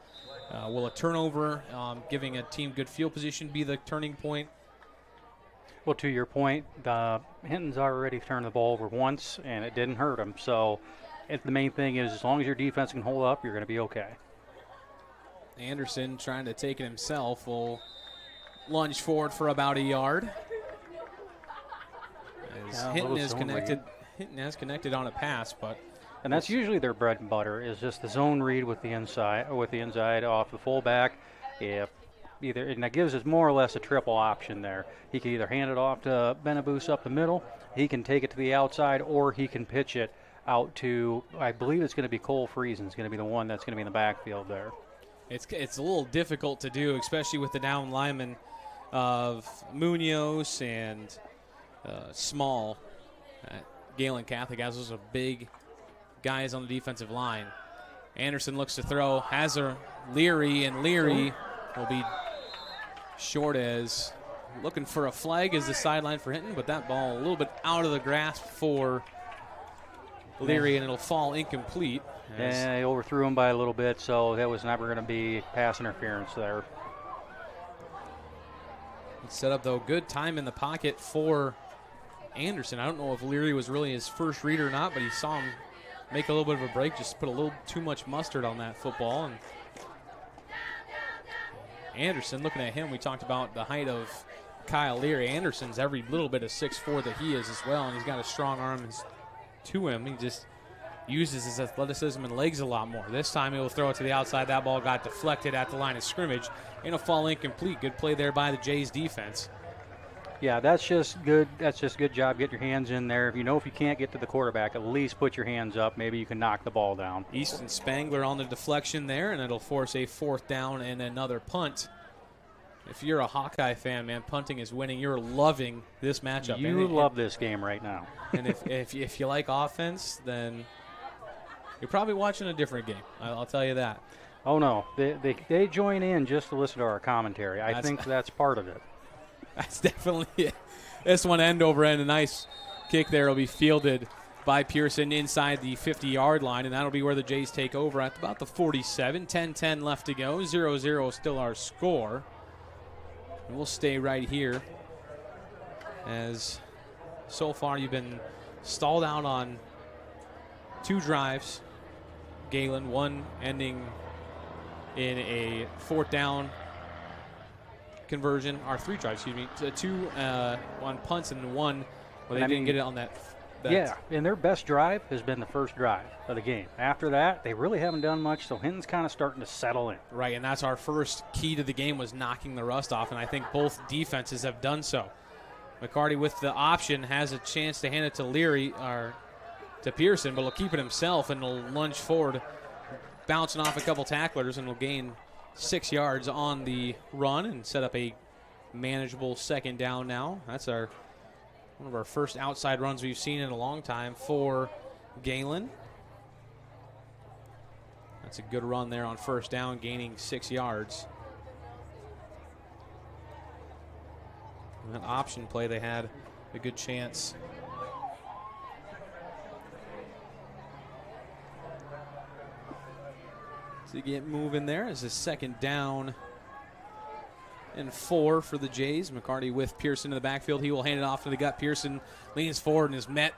Will a turnover, giving a team good field position, be the turning point? Well, to your point, Hinton's already turned the ball over once, and it didn't hurt him. So the main thing is as long as your defense can hold up, you're going to be okay. Anderson, trying to take it himself, will lunge forward for about a yard. As Hinton is connected. Hinton has connected on a pass, but and that's usually their bread and butter is just the zone read with the inside off the fullback. And that gives us more or less a triple option there. He can either hand it off to Benabus up the middle, he can take it to the outside, or he can pitch it out to, I believe it's going to be Cole Friesen. It's going to be the one that's going to be in the backfield there. It's a little difficult to do, especially with the down linemen of Munoz and Small. Gehlen Catholic has those are big guys on the defensive line. Anderson looks to throw, has a Leary, and Leary will be short as looking for a flag as the sideline for Hinton, but that ball a little bit out of the grasp for Leary, and it'll fall incomplete. Yeah, he overthrew him by a little bit, so that was never going to be pass interference there. Set up, though, good time in the pocket for Anderson. I don't know if Leary was really his first read or not, but he saw him make a little bit of a break, just put a little too much mustard on that football. And Anderson, looking at him, we talked about the height of Kyle Leary. Anderson's every little bit of 6'4" that he is as well, and he's got a strong arm to him. He just uses his athleticism and legs a lot more. This time he'll throw it to the outside. That ball got deflected at the line of scrimmage, and it'll fall incomplete. Good play there by the Jays defense. Yeah, that's just good. That's just a good job. Get your hands in there. If you can't get to the quarterback, at least put your hands up. Maybe you can knock the ball down. Easton Spangler on the deflection there, and it'll force a 4th down and another punt if you're a Hawkeye fan, man, punting is winning. You're loving this matchup. You love this game right now. And if you like offense, then you're probably watching a different game. I'll tell you that. Oh, no. They join in just to listen to our commentary. I think that's part of it. That's definitely it. This one end over end. A nice kick there will be fielded by Pearson inside the 50-yard line, and that'll be where the Jays take over at about the 47. 10-10 left to go. 0-0 still our score. And we'll stay right here as so far you've been stalled out on 2 drives. GEHLEN, one ending in a 4th down conversion, or 3 drives, excuse me. 2 on punts and 1 where they didn't get it on that. Yeah, and their best drive has been the first drive of the game. After that, they really haven't done much, so Hinton's kind of starting to settle in. Right, and that's our first key to the game, was knocking the rust off, and I think both defenses have done so. McCarty with the option has a chance to hand it to Leary, or to Pearson, but he'll keep it himself, and he'll lunge forward, bouncing off a couple tacklers, and will gain 6 yards on the run and set up a manageable 2nd down now. That's one of our first outside runs we've seen in a long time for GEHLEN. That's a good run there on 1st down, gaining 6 yards. And that option play, they had a good chance. To get moving there as a 2nd down and 4 for the Jays. McCarty with Pearson in the backfield. He will hand it off to the gut. Pearson leans forward and is met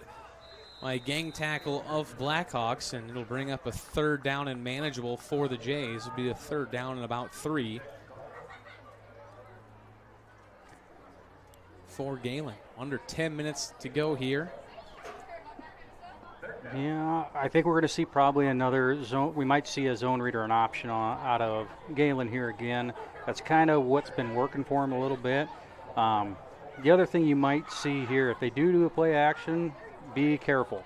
by a gang tackle of Blackhawks, and it'll bring up a 3rd down and manageable for the Jays. It'll be a 3rd down and about 3 for GEHLEN. Under 10 minutes to go here. Yeah, I think we're going to see probably another zone. We might see a zone reader, an option out of GEHLEN here again. That's kind of what's been working for him a little bit. The other thing you might see here, if they do a play action, be careful.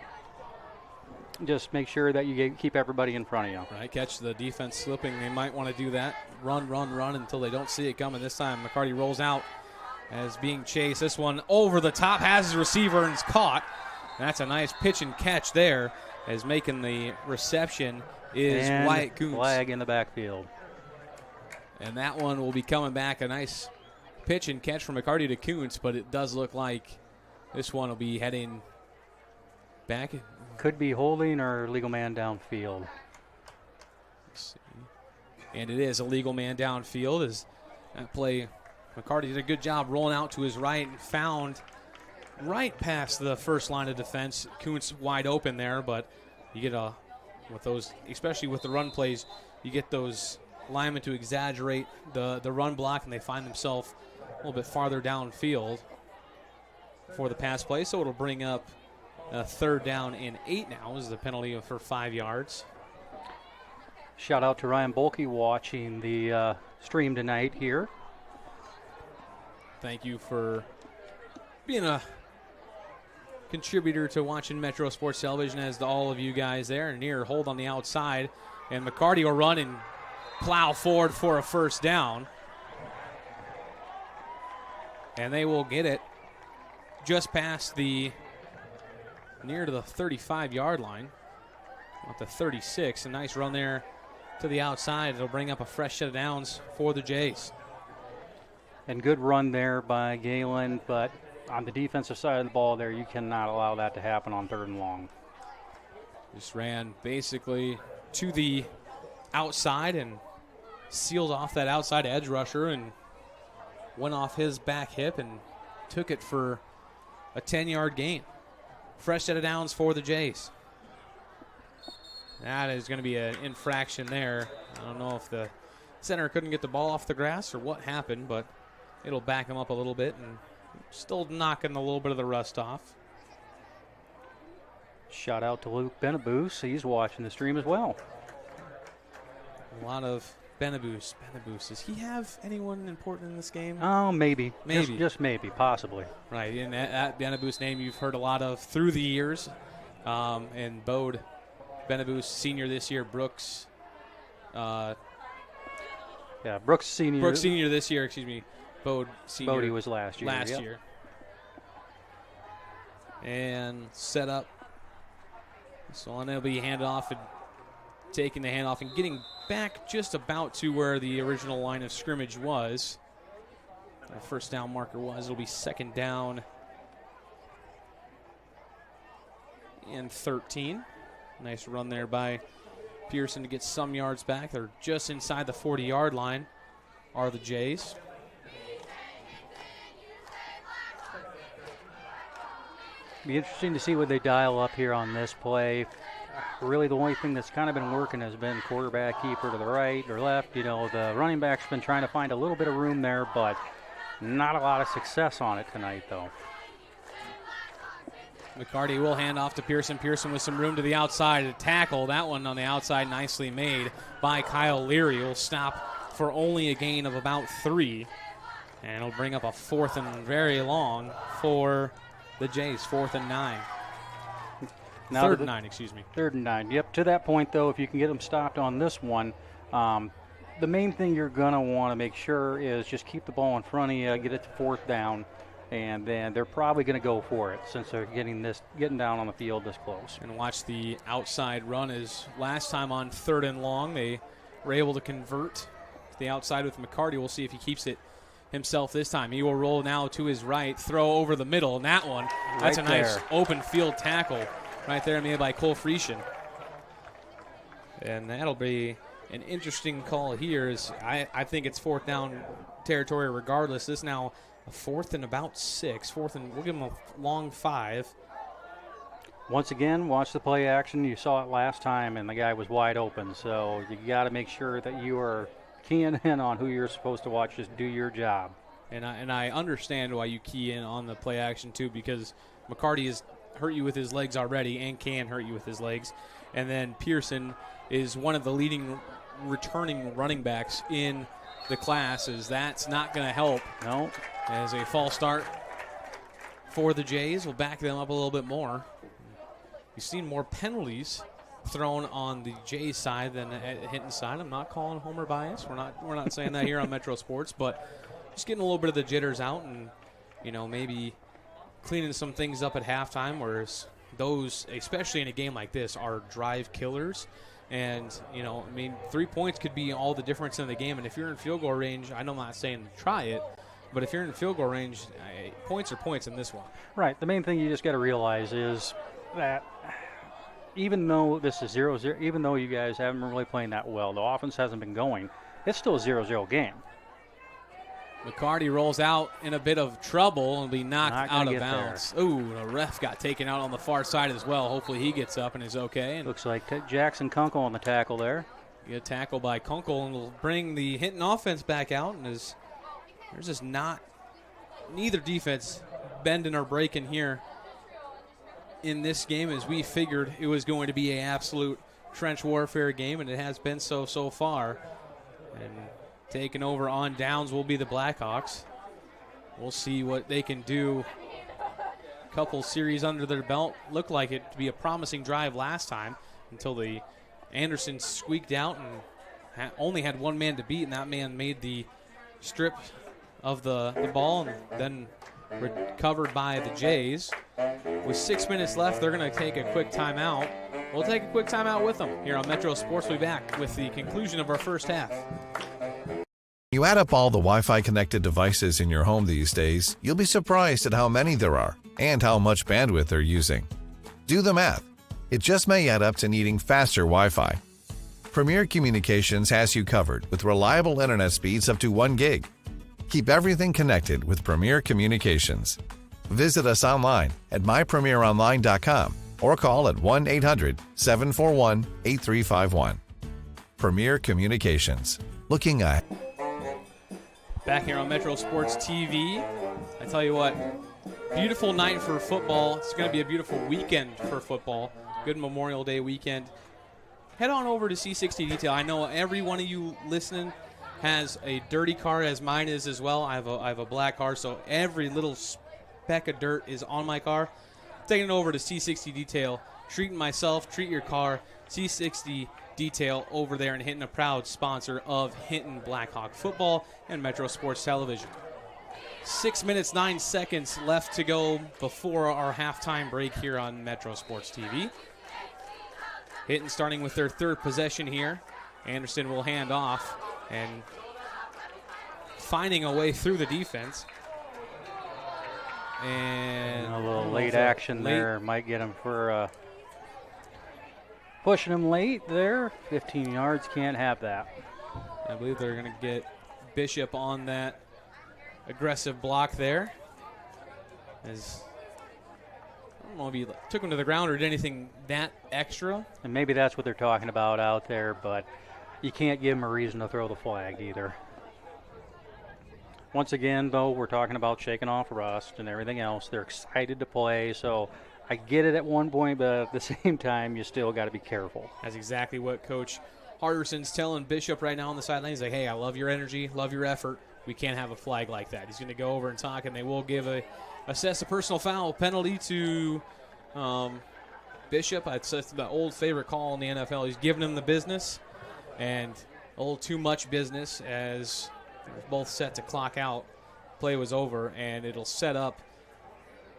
Just make sure that you keep everybody in front of you. Right, catch the defense slipping. They might want to do that. Run until they don't see it coming. This time McCarty rolls out as being chased. This one over the top, has his receiver, and is caught. That's a nice pitch and catch there, as making the reception is Wyatt Kuntz. Flag in the backfield. And that one will be coming back. A nice pitch and catch from McCarty to Kuntz, but it does look like this one will be heading back. Could be holding or legal man downfield. Let's see. And it is a legal man downfield. As that play, McCarty did a good job rolling out to his right and found right past the first line of defense. Kuntz wide open there, but you get with those, especially with the run plays, you get those linemen to exaggerate the run block, and they find themselves a little bit farther downfield for the pass play. So it'll bring up a 3rd down and 8 now is the penalty for 5 yards. Shout out to Ryan Bolke watching the stream tonight here. Thank you for being a contributor to watching Metro Sports Television, as to all of you guys there. Near hold on the outside, and McCarty will run and plow forward for a 1st down. And they will get it just past near to the 35-yard line, at the 36. A nice run there to the outside. It'll bring up a fresh set of downs for the Jays. And good run there by GEHLEN, but on the defensive side of the ball there, you cannot allow that to happen on 3rd and long. Just ran basically to the outside and sealed off that outside edge rusher and went off his back hip and took it for a 10-yard gain. Fresh set of downs for the Jays. That is going to be an infraction there. I don't know if the center couldn't get the ball off the grass or what happened, but it'll back him up a little bit, and still knocking a little bit of the rust off. Shout out to Luke Benabus. He's watching the stream as well. A lot of Benabus. Does he have anyone important in this game? Oh, maybe. Maybe. Just maybe, possibly. Right, and that Benabus name you've heard a lot of through the years. And Bode Benabus, senior this year, Brooks. Yeah, Brooks Senior. Brooks Senior this year, excuse me. Bode Senior. Bodie was last year. Last year. And set up. So on they'll be handed off and taking the handoff and getting back just about to where the original line of scrimmage was. The first down marker was. It'll be second down and 13. Nice run there by Pearson to get some yards back. They're just inside the 40-yard line, are the Jays. Be interesting to see what they dial up here on this play. Really, the only thing that's kind of been working has been quarterback keeper to the right or left. You know, the running back's been trying to find a little bit of room there, but not a lot of success on it tonight, though. McCarty will hand off to Pearson. Pearson with some room to the outside to tackle. That one on the outside nicely made by Kyle Leary. Will stop for only a gain of about 3. And it'll bring up a 4th and very long for the Jays. 4th and 9. Now 3rd and 9, excuse me. 3rd and 9. Yep, to that point, though, if you can get them stopped on this one, the main thing you're going to want to make sure is just keep the ball in front of you, get it to 4th down, and then they're probably going to go for it since they're getting down on the field this close. And watch the outside run. As last time on 3rd and long, they were able to convert to the outside with McCarty. We'll see if he keeps it himself this time. He will roll now to his right, throw over the middle, and that one, that's a nice open field tackle right there made by Cole Friesen. And that'll be an interesting call here. I think it's 4th down territory regardless. This now a 4th and about 6. 4th and we'll give him a long 5. Once again, watch the play action. You saw it last time, and the guy was wide open. So you got to make sure that you are keying in on who you're supposed to watch. Just do your job. And I understand why you key in on the play action too, because McCarty has hurt you with his legs already and can hurt you with his legs. And then Pearson is one of the leading returning running backs in the class, as that's not going to help. No. As a false start for the Jays will back them up a little bit more. You've seen more penalties thrown on the Jays side than at Hinton side. I'm not calling homer bias. We're not saying that here on Metro Sports, but just getting a little bit of the jitters out and, you know, maybe cleaning some things up at halftime, whereas those, especially in a game like this, are drive killers. And, you know, I mean, 3 points could be all the difference in the game. And if you're in field goal range, I know I'm not saying try it, but if you're in field goal range, points are points in this one. Right. The main thing you just got to realize is that even though this is 0-0, even though you guys haven't been really playing that well, the offense hasn't been going, it's still a 0-0 game. McCarty rolls out in a bit of trouble and will be knocked out of bounds. Ooh, the ref got taken out on the far side as well. Hopefully he gets up and is okay. And looks like Jackson Kunkel on the tackle there. Get a tackle by Kunkel and will bring the Hinton offense back out. And there's just neither defense bending or breaking here in this game, as we figured it was going to be an absolute trench warfare game, and it has been so far. And taking over on downs will be the Blackhawks. We'll see what they can do. Couple series under their belt. Looked like it to be a promising drive last time until the Anderson squeaked out and only had one man to beat, and that man made the strip of the ball and then recovered by the Jays. With 6 minutes left, they're going to take a quick timeout. We'll take a quick timeout with them here on Metro Sports. We'll be back with the conclusion of our first half. You add up all the Wi-Fi connected devices in your home these days, you'll be surprised at how many there are and how much bandwidth they're using. Do the math. It just may add up to needing faster Wi-Fi. Premier Communications has you covered with reliable internet speeds up to 1 gig. Keep everything connected with Premier Communications. Visit us online at mypremieronline.com or call at 1-800-741-8351. Premier Communications. Looking ahead. Back here on Metro Sports TV. I tell you what, beautiful night for football. It's going to be a beautiful weekend for football. Good Memorial Day weekend. Head on over to C60 Detail. I know every one of you listening has a dirty car, as mine is as well. I have a black car, so every little speck of dirt is on my car. Taking it over to C60 Detail. Treating myself, treat your car. C60 detail over there in Hinton, a proud sponsor of Hinton Blackhawk football and Metro Sports Television. 6 minutes, 9 seconds left to go before our halftime break here on Metro Sports TV. Hinton starting with their third possession here. Anderson will hand off and finding a way through the defense. And a little late action there might get him for pushing him late there. 15 yards, can't have that. I believe they're going to get Bishop on that aggressive block there. As I don't know if he took him to the ground or did anything that extra. And maybe that's what they're talking about out there, but you can't give him a reason to throw the flag either. Once again, though, we're talking about shaking off rust and everything else. They're excited to play, so I get it at one point, but at the same time, you still got to be careful. That's exactly what Coach Harderson's telling Bishop right now on the sideline. He's like, hey, I love your energy, love your effort. We can't have a flag like that. He's going to go over and talk, and they will assess a personal foul penalty to Bishop. It's the old favorite call in the NFL. He's giving him the business, and a little too much business as they're both set to clock out. Play was over, and it'll set up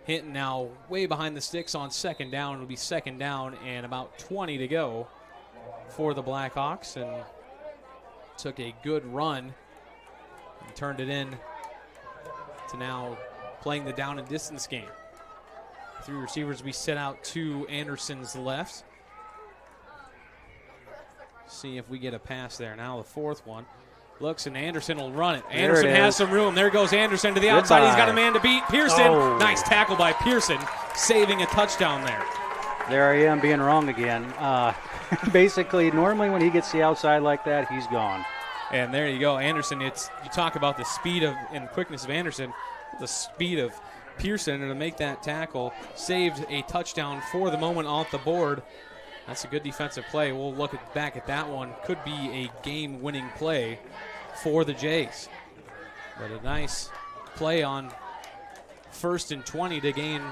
Hinton now way behind the sticks on second down. It'll be second down and about 20 to go for the Blackhawks, and took a good run and turned it in to now playing the down and distance game. Three receivers we set out to Anderson's left. See if we get a pass there. Now the fourth one. Looks, and Anderson will run it. Anderson has some room. There goes Anderson to the outside. He's got a man to beat. Pearson. Oh. Nice tackle by Pearson, saving a touchdown there. There I am being wrong again. Basically, normally when he gets the outside like that, he's gone. And there you go, Anderson. You talk about the speed and quickness of Anderson, the speed of Pearson, and to make that tackle, saved a touchdown for the moment off the board. That's a good defensive play. We'll look back at that one. Could be a game-winning play for the Jays. But a nice play on 1st and 20 to gain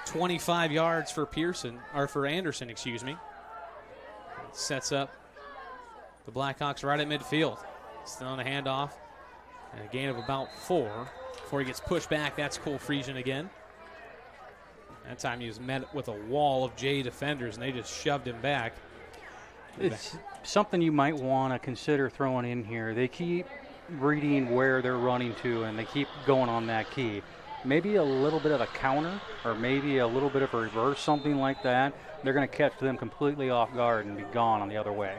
25 yards for Anderson, excuse me. Sets up the Blackhawks right at midfield. Still on a handoff. And a gain of about 4 before he gets pushed back. That's Cole Friesian again. That time he was met with a wall of Jay defenders, and they just shoved him back. It's something you might want to consider throwing in here. They keep reading where they're running to, and they keep going on that key. Maybe a little bit of a counter or maybe a little bit of a reverse, something like that. They're going to catch them completely off guard and be gone on the other way.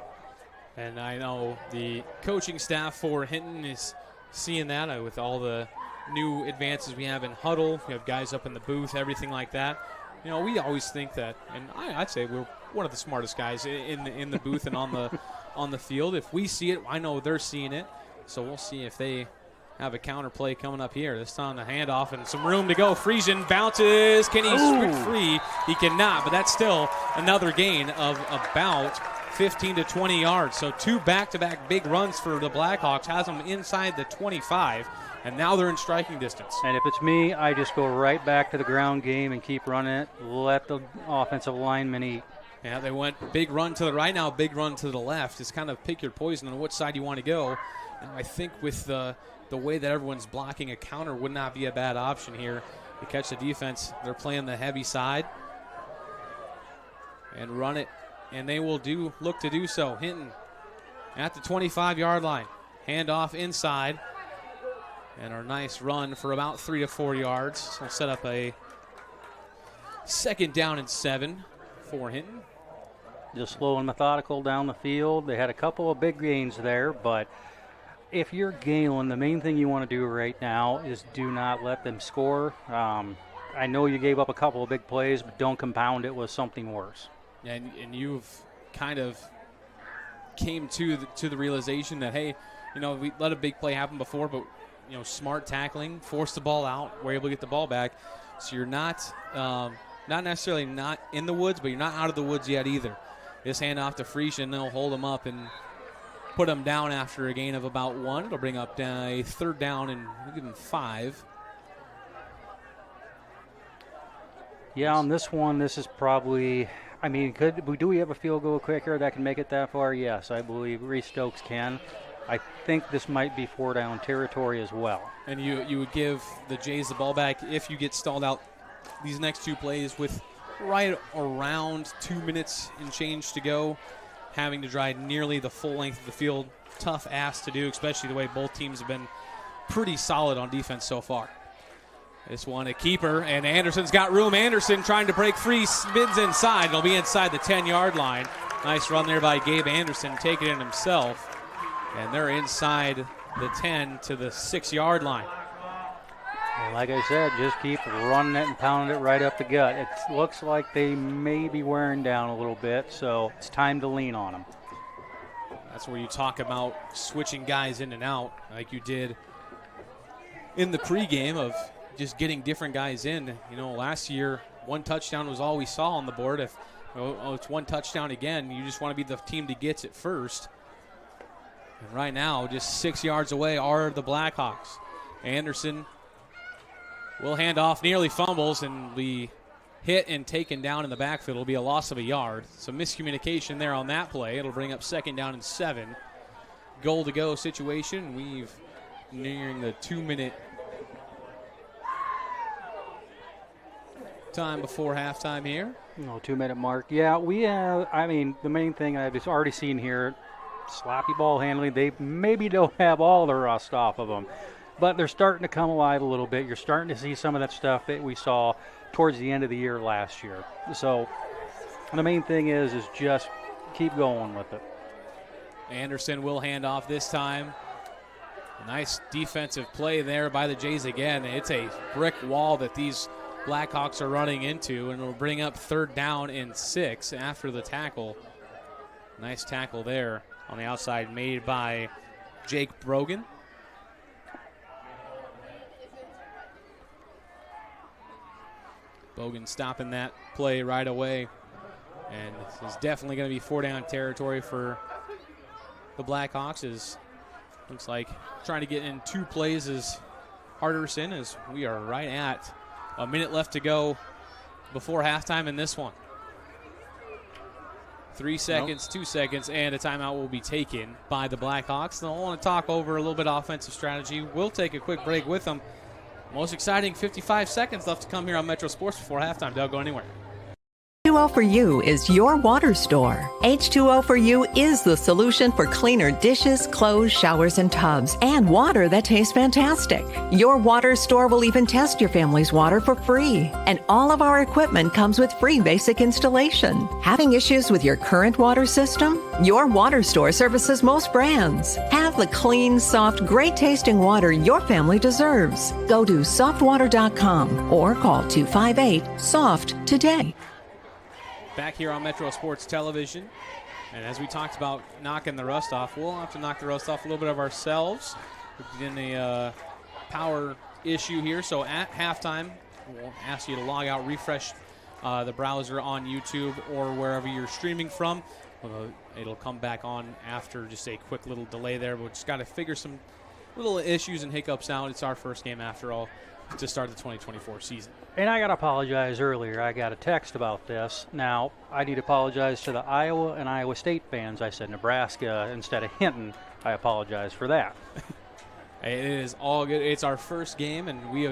And I know the coaching staff for Hinton is seeing that with all the new advances we have in huddle. We have guys up in the booth, everything like that. You know, we always think that, and I'd say we're one of the smartest guys in the booth and on the field. If we see it, I know they're seeing it. So we'll see if they have a counter play coming up here. This time the handoff and some room to go. Friesian bounces. Can he swing free? He cannot, but that's still another gain of about 15 to 20 yards. So 2 back-to-back big runs for the Blackhawks has them inside the 25, and now they're in striking distance. And if it's me, I just go right back to the ground game and keep running it. Let the offensive linemen eat. Yeah, they went big run to the right, now big run to the left. It's kind of pick your poison on which side you want to go. And I think with the way that everyone's blocking, a counter would not be a bad option here to catch the defense. They're playing the heavy side and run it, and they will look to do so. Hinton at the 25-yard line. Handoff inside, and our nice run for about 3 to 4 yards. We'll set up a 2nd down and 7 for Hinton. Just slow and methodical down the field. They had a couple of big gains there, but if you're Gehlen, the main thing you want to do right now is do not let them score. I know you gave up a couple of big plays, but don't compound it with something worse. And you've kind of came to the realization that, hey, you know, we let a big play happen before, but, you know, smart tackling, force the ball out, we're able to get the ball back. So you're not necessarily not in the woods, but you're not out of the woods yet either. This handoff to Friesian, they'll hold him up and put him down after a gain of about 1. It'll bring up a 3rd down and we'll give him 5. Yeah, on this one, this is probably, I mean, do we have a field goal kicker that can make it that far? Yes, I believe Reese Stokes can. I think this might be 4-down territory as well. And you would give the Jays the ball back if you get stalled out these next two plays with right around 2 minutes and change to go, having to drive nearly the full length of the field. Tough ask to do, especially the way both teams have been pretty solid on defense so far. This one a keeper, and Anderson's got room. Anderson trying to break free, spins inside. It'll be inside the 10-yard line. Nice run there by Gabe Anderson, taking it himself. And they're inside the 10 to the 6-yard line. Well, like I said, just keep running it and pounding it right up the gut. It looks like they may be wearing down a little bit, so it's time to lean on them. That's where you talk about switching guys in and out like you did in the pregame of just getting different guys in. You know, last year, one touchdown was all we saw on the board. If it's one touchdown again, you just want to be the team that gets it first. And right now, just 6 yards away are the Blackhawks. Anderson will hand off, nearly fumbles, and be hit and taken down in the backfield. It'll be a loss of a yard. Some miscommunication there on that play. It'll bring up 2nd down and 7. Goal to go situation. We've nearing the 2-minute time before halftime here. No, 2-minute mark. Yeah, we have, I mean, the main thing I've just already seen here, sloppy ball handling. They maybe don't have all the rust off of them, but they're starting to come alive a little bit. You're starting to see some of that stuff that we saw towards the end of the year last year. So the main thing is just keep going with it. Anderson will hand off this time. Nice defensive play there by the Jays again. It's a brick wall that these Blackhawks are running into, and will bring up 3rd down and 6 after the tackle. Nice tackle there on the outside made by Jake Brogan. Bogan stopping that play right away. And this is definitely going to be 4-down territory for the Blackhawks. Looks like trying to get in 2 plays is Harderson, as we are right at a minute left to go before halftime in this one. 3 seconds, 2 seconds, and a timeout will be taken by the Blackhawks. They'll want to talk over a little bit of offensive strategy. We'll take a quick break with them. Most exciting 55 seconds left to come here on Metro Sports before halftime. Don't go anywhere. H2O for You is your water store. H2O for You is the solution for cleaner dishes, clothes, showers, and tubs, and water that tastes fantastic. Your water store will even test your family's water for free. And all of our equipment comes with free basic installation. Having issues with your current water system? Your water store services most brands. Have the clean, soft, great-tasting water your family deserves. Go to softwater.com or call 258-SOFT today. Back here on Metro Sports Television. And as we talked about knocking the rust off, we'll have to knock the rust off a little bit of ourselves. We're in a power issue here. So at halftime, we'll ask you to log out, refresh the browser on YouTube or wherever you're streaming from. It'll come back on after just a quick little delay there. We've just got to figure some little issues and hiccups out. It's our first game after all to start the 2024 season. And I got to apologize earlier. I got a text about this. Now, I need to apologize to the Iowa and Iowa State fans. I said Nebraska instead of Hinton. I apologize for that. It is all good. It's our first game, and we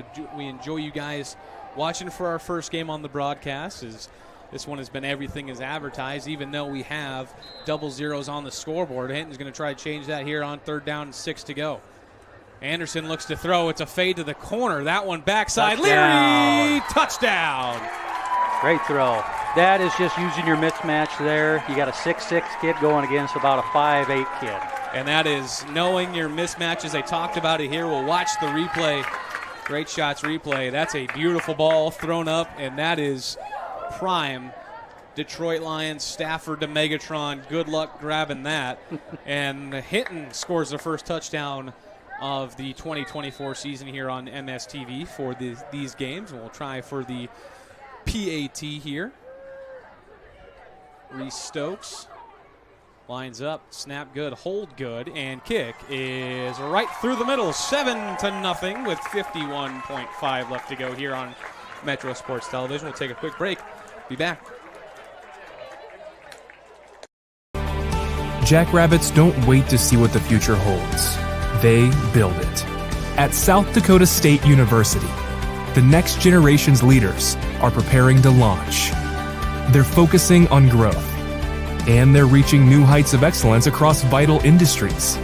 enjoy you guys watching for our first game on the broadcast. This one has been everything as advertised, even though we have double zeros on the scoreboard. Hinton's going to try to change that here on 3rd down and 6 to go. Anderson looks to throw. It's a fade to the corner. That one backside. Touchdown. Leary, touchdown. Great throw. That is just using your mismatch there. You got a 6'6 kid going against about a 5'8 kid. And that is knowing your mismatches. They talked about it here. We'll watch the replay. Great shots replay. That's a beautiful ball thrown up, and that is prime Detroit Lions, Stafford to Megatron. Good luck grabbing that. And Hinton scores the first touchdown of the 2024 season here on MSTV for these games. And we'll try for the PAT here. Reese Stokes lines up, snap good, hold good, and kick is right through the middle, 7-0 with 51.5 left to go here on Metro Sports Television. We'll take a quick break. Be back. Jackrabbits don't wait to see what the future holds. They build it. At South Dakota State University, the next generation's leaders are preparing to launch. They're focusing on growth, and they're reaching new heights of excellence across vital industries.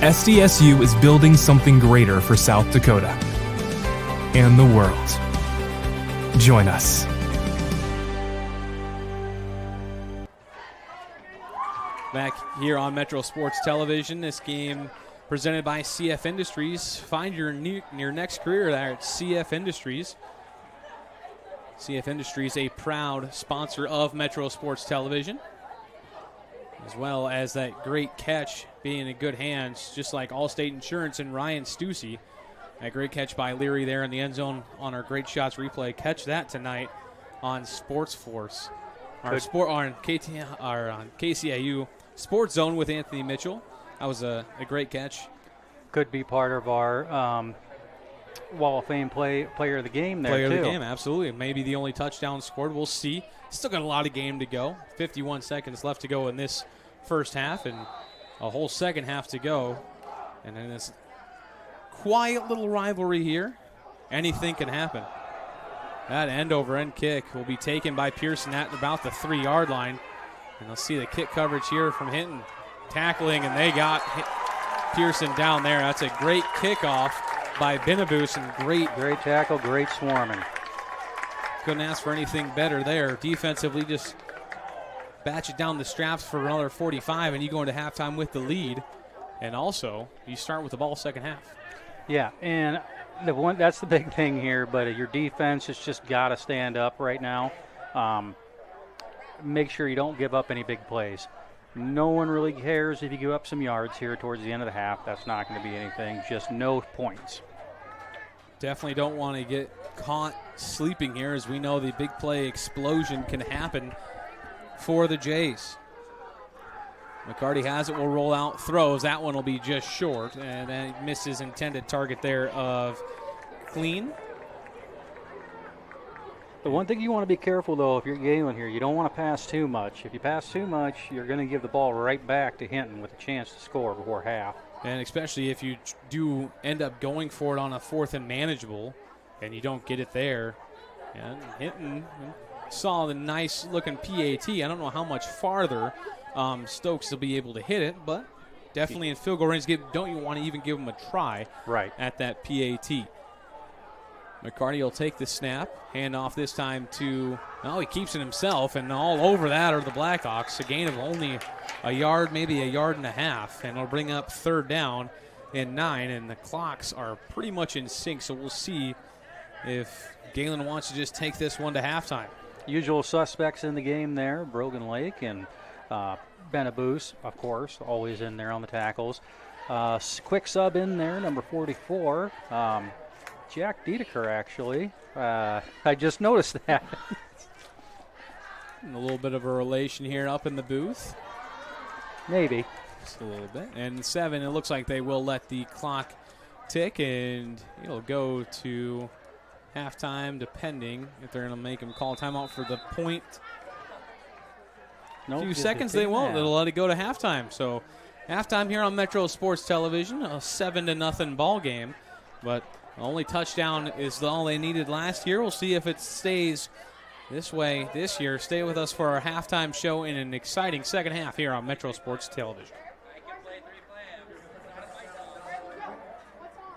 SDSU is building something greater for South Dakota and the world. Join us. Back here on Metro Sports Television, this game presented by CF Industries. Find your next career there at CF Industries. CF Industries, a proud sponsor of Metro Sports Television, as well as that great catch being in good hands, just like Allstate Insurance and Ryan Stussy. A great catch by Leary there in the end zone on our Great Shots replay. Catch that tonight on Sports Force, on KCIU Sports Zone with Anthony Mitchell. That was a great catch. Could be part of our Wall of Fame player of the game there, Player too. of the game, absolutely. Maybe the only touchdown scored. We'll see. Still got a lot of game to go. 51 seconds left to go in this first half and a whole second half to go. And in this quiet little rivalry here, anything can happen. That end-over-end kick will be taken by Pearson at about the 3-yard line. And they'll see the kick coverage here from Hinton tackling, and they got Pearson down there. That's a great kickoff by Benabus, and great tackle, great swarming. Couldn't ask for anything better there. Defensively, just batch it down the straps for another 45, and you go into halftime with the lead. And also, you start with the ball second half. Yeah, and that's the big thing here, but your defense has just got to stand up right now. Make sure you don't give up any big plays. No one really cares if you give up some yards here towards the end of the half. That's not going to be anything, just no points. Definitely don't want to get caught sleeping here, as we know the big play explosion can happen for the Jays. McCarty has it, will roll out, throws. That one will be just short, and then he misses intended target there of Clean. The one thing you want to be careful, though, if you're Gehlen here, you don't want to pass too much. If you pass too much, you're going to give the ball right back to Hinton with a chance to score before half. And especially if you do end up going for it on a 4th and manageable and you don't get it there. And Hinton saw the nice-looking PAT. I don't know how much farther Stokes will be able to hit it, but definitely in field goal range, don't you want to even give him a try at that PAT. McCarty will take the snap, hand off this time to, he keeps it himself, and all over that are the Blackhawks. A gain of only a yard, maybe a yard and a half, and it'll bring up 3rd down and 9, and the clocks are pretty much in sync, so we'll see if Gehlen wants to just take this one to halftime. Usual suspects in the game there, Brogan Lake and Benabus, of course, always in there on the tackles. Quick sub in there, number 44. Jack Dedeker, actually. I just noticed that. And a little bit of a relation here up in the booth. Maybe. Just a little bit. And 7, it looks like they will let the clock tick, and it'll go to halftime, depending if they're going to make him call timeout for the point. A few seconds they won't. They'll let it go to halftime. So halftime here on Metro Sports Television, a 7-0 ball game. But the only touchdown is all they needed last year. We'll see if it stays this way this year. Stay with us for our halftime show in an exciting second half here on Metro Sports Television.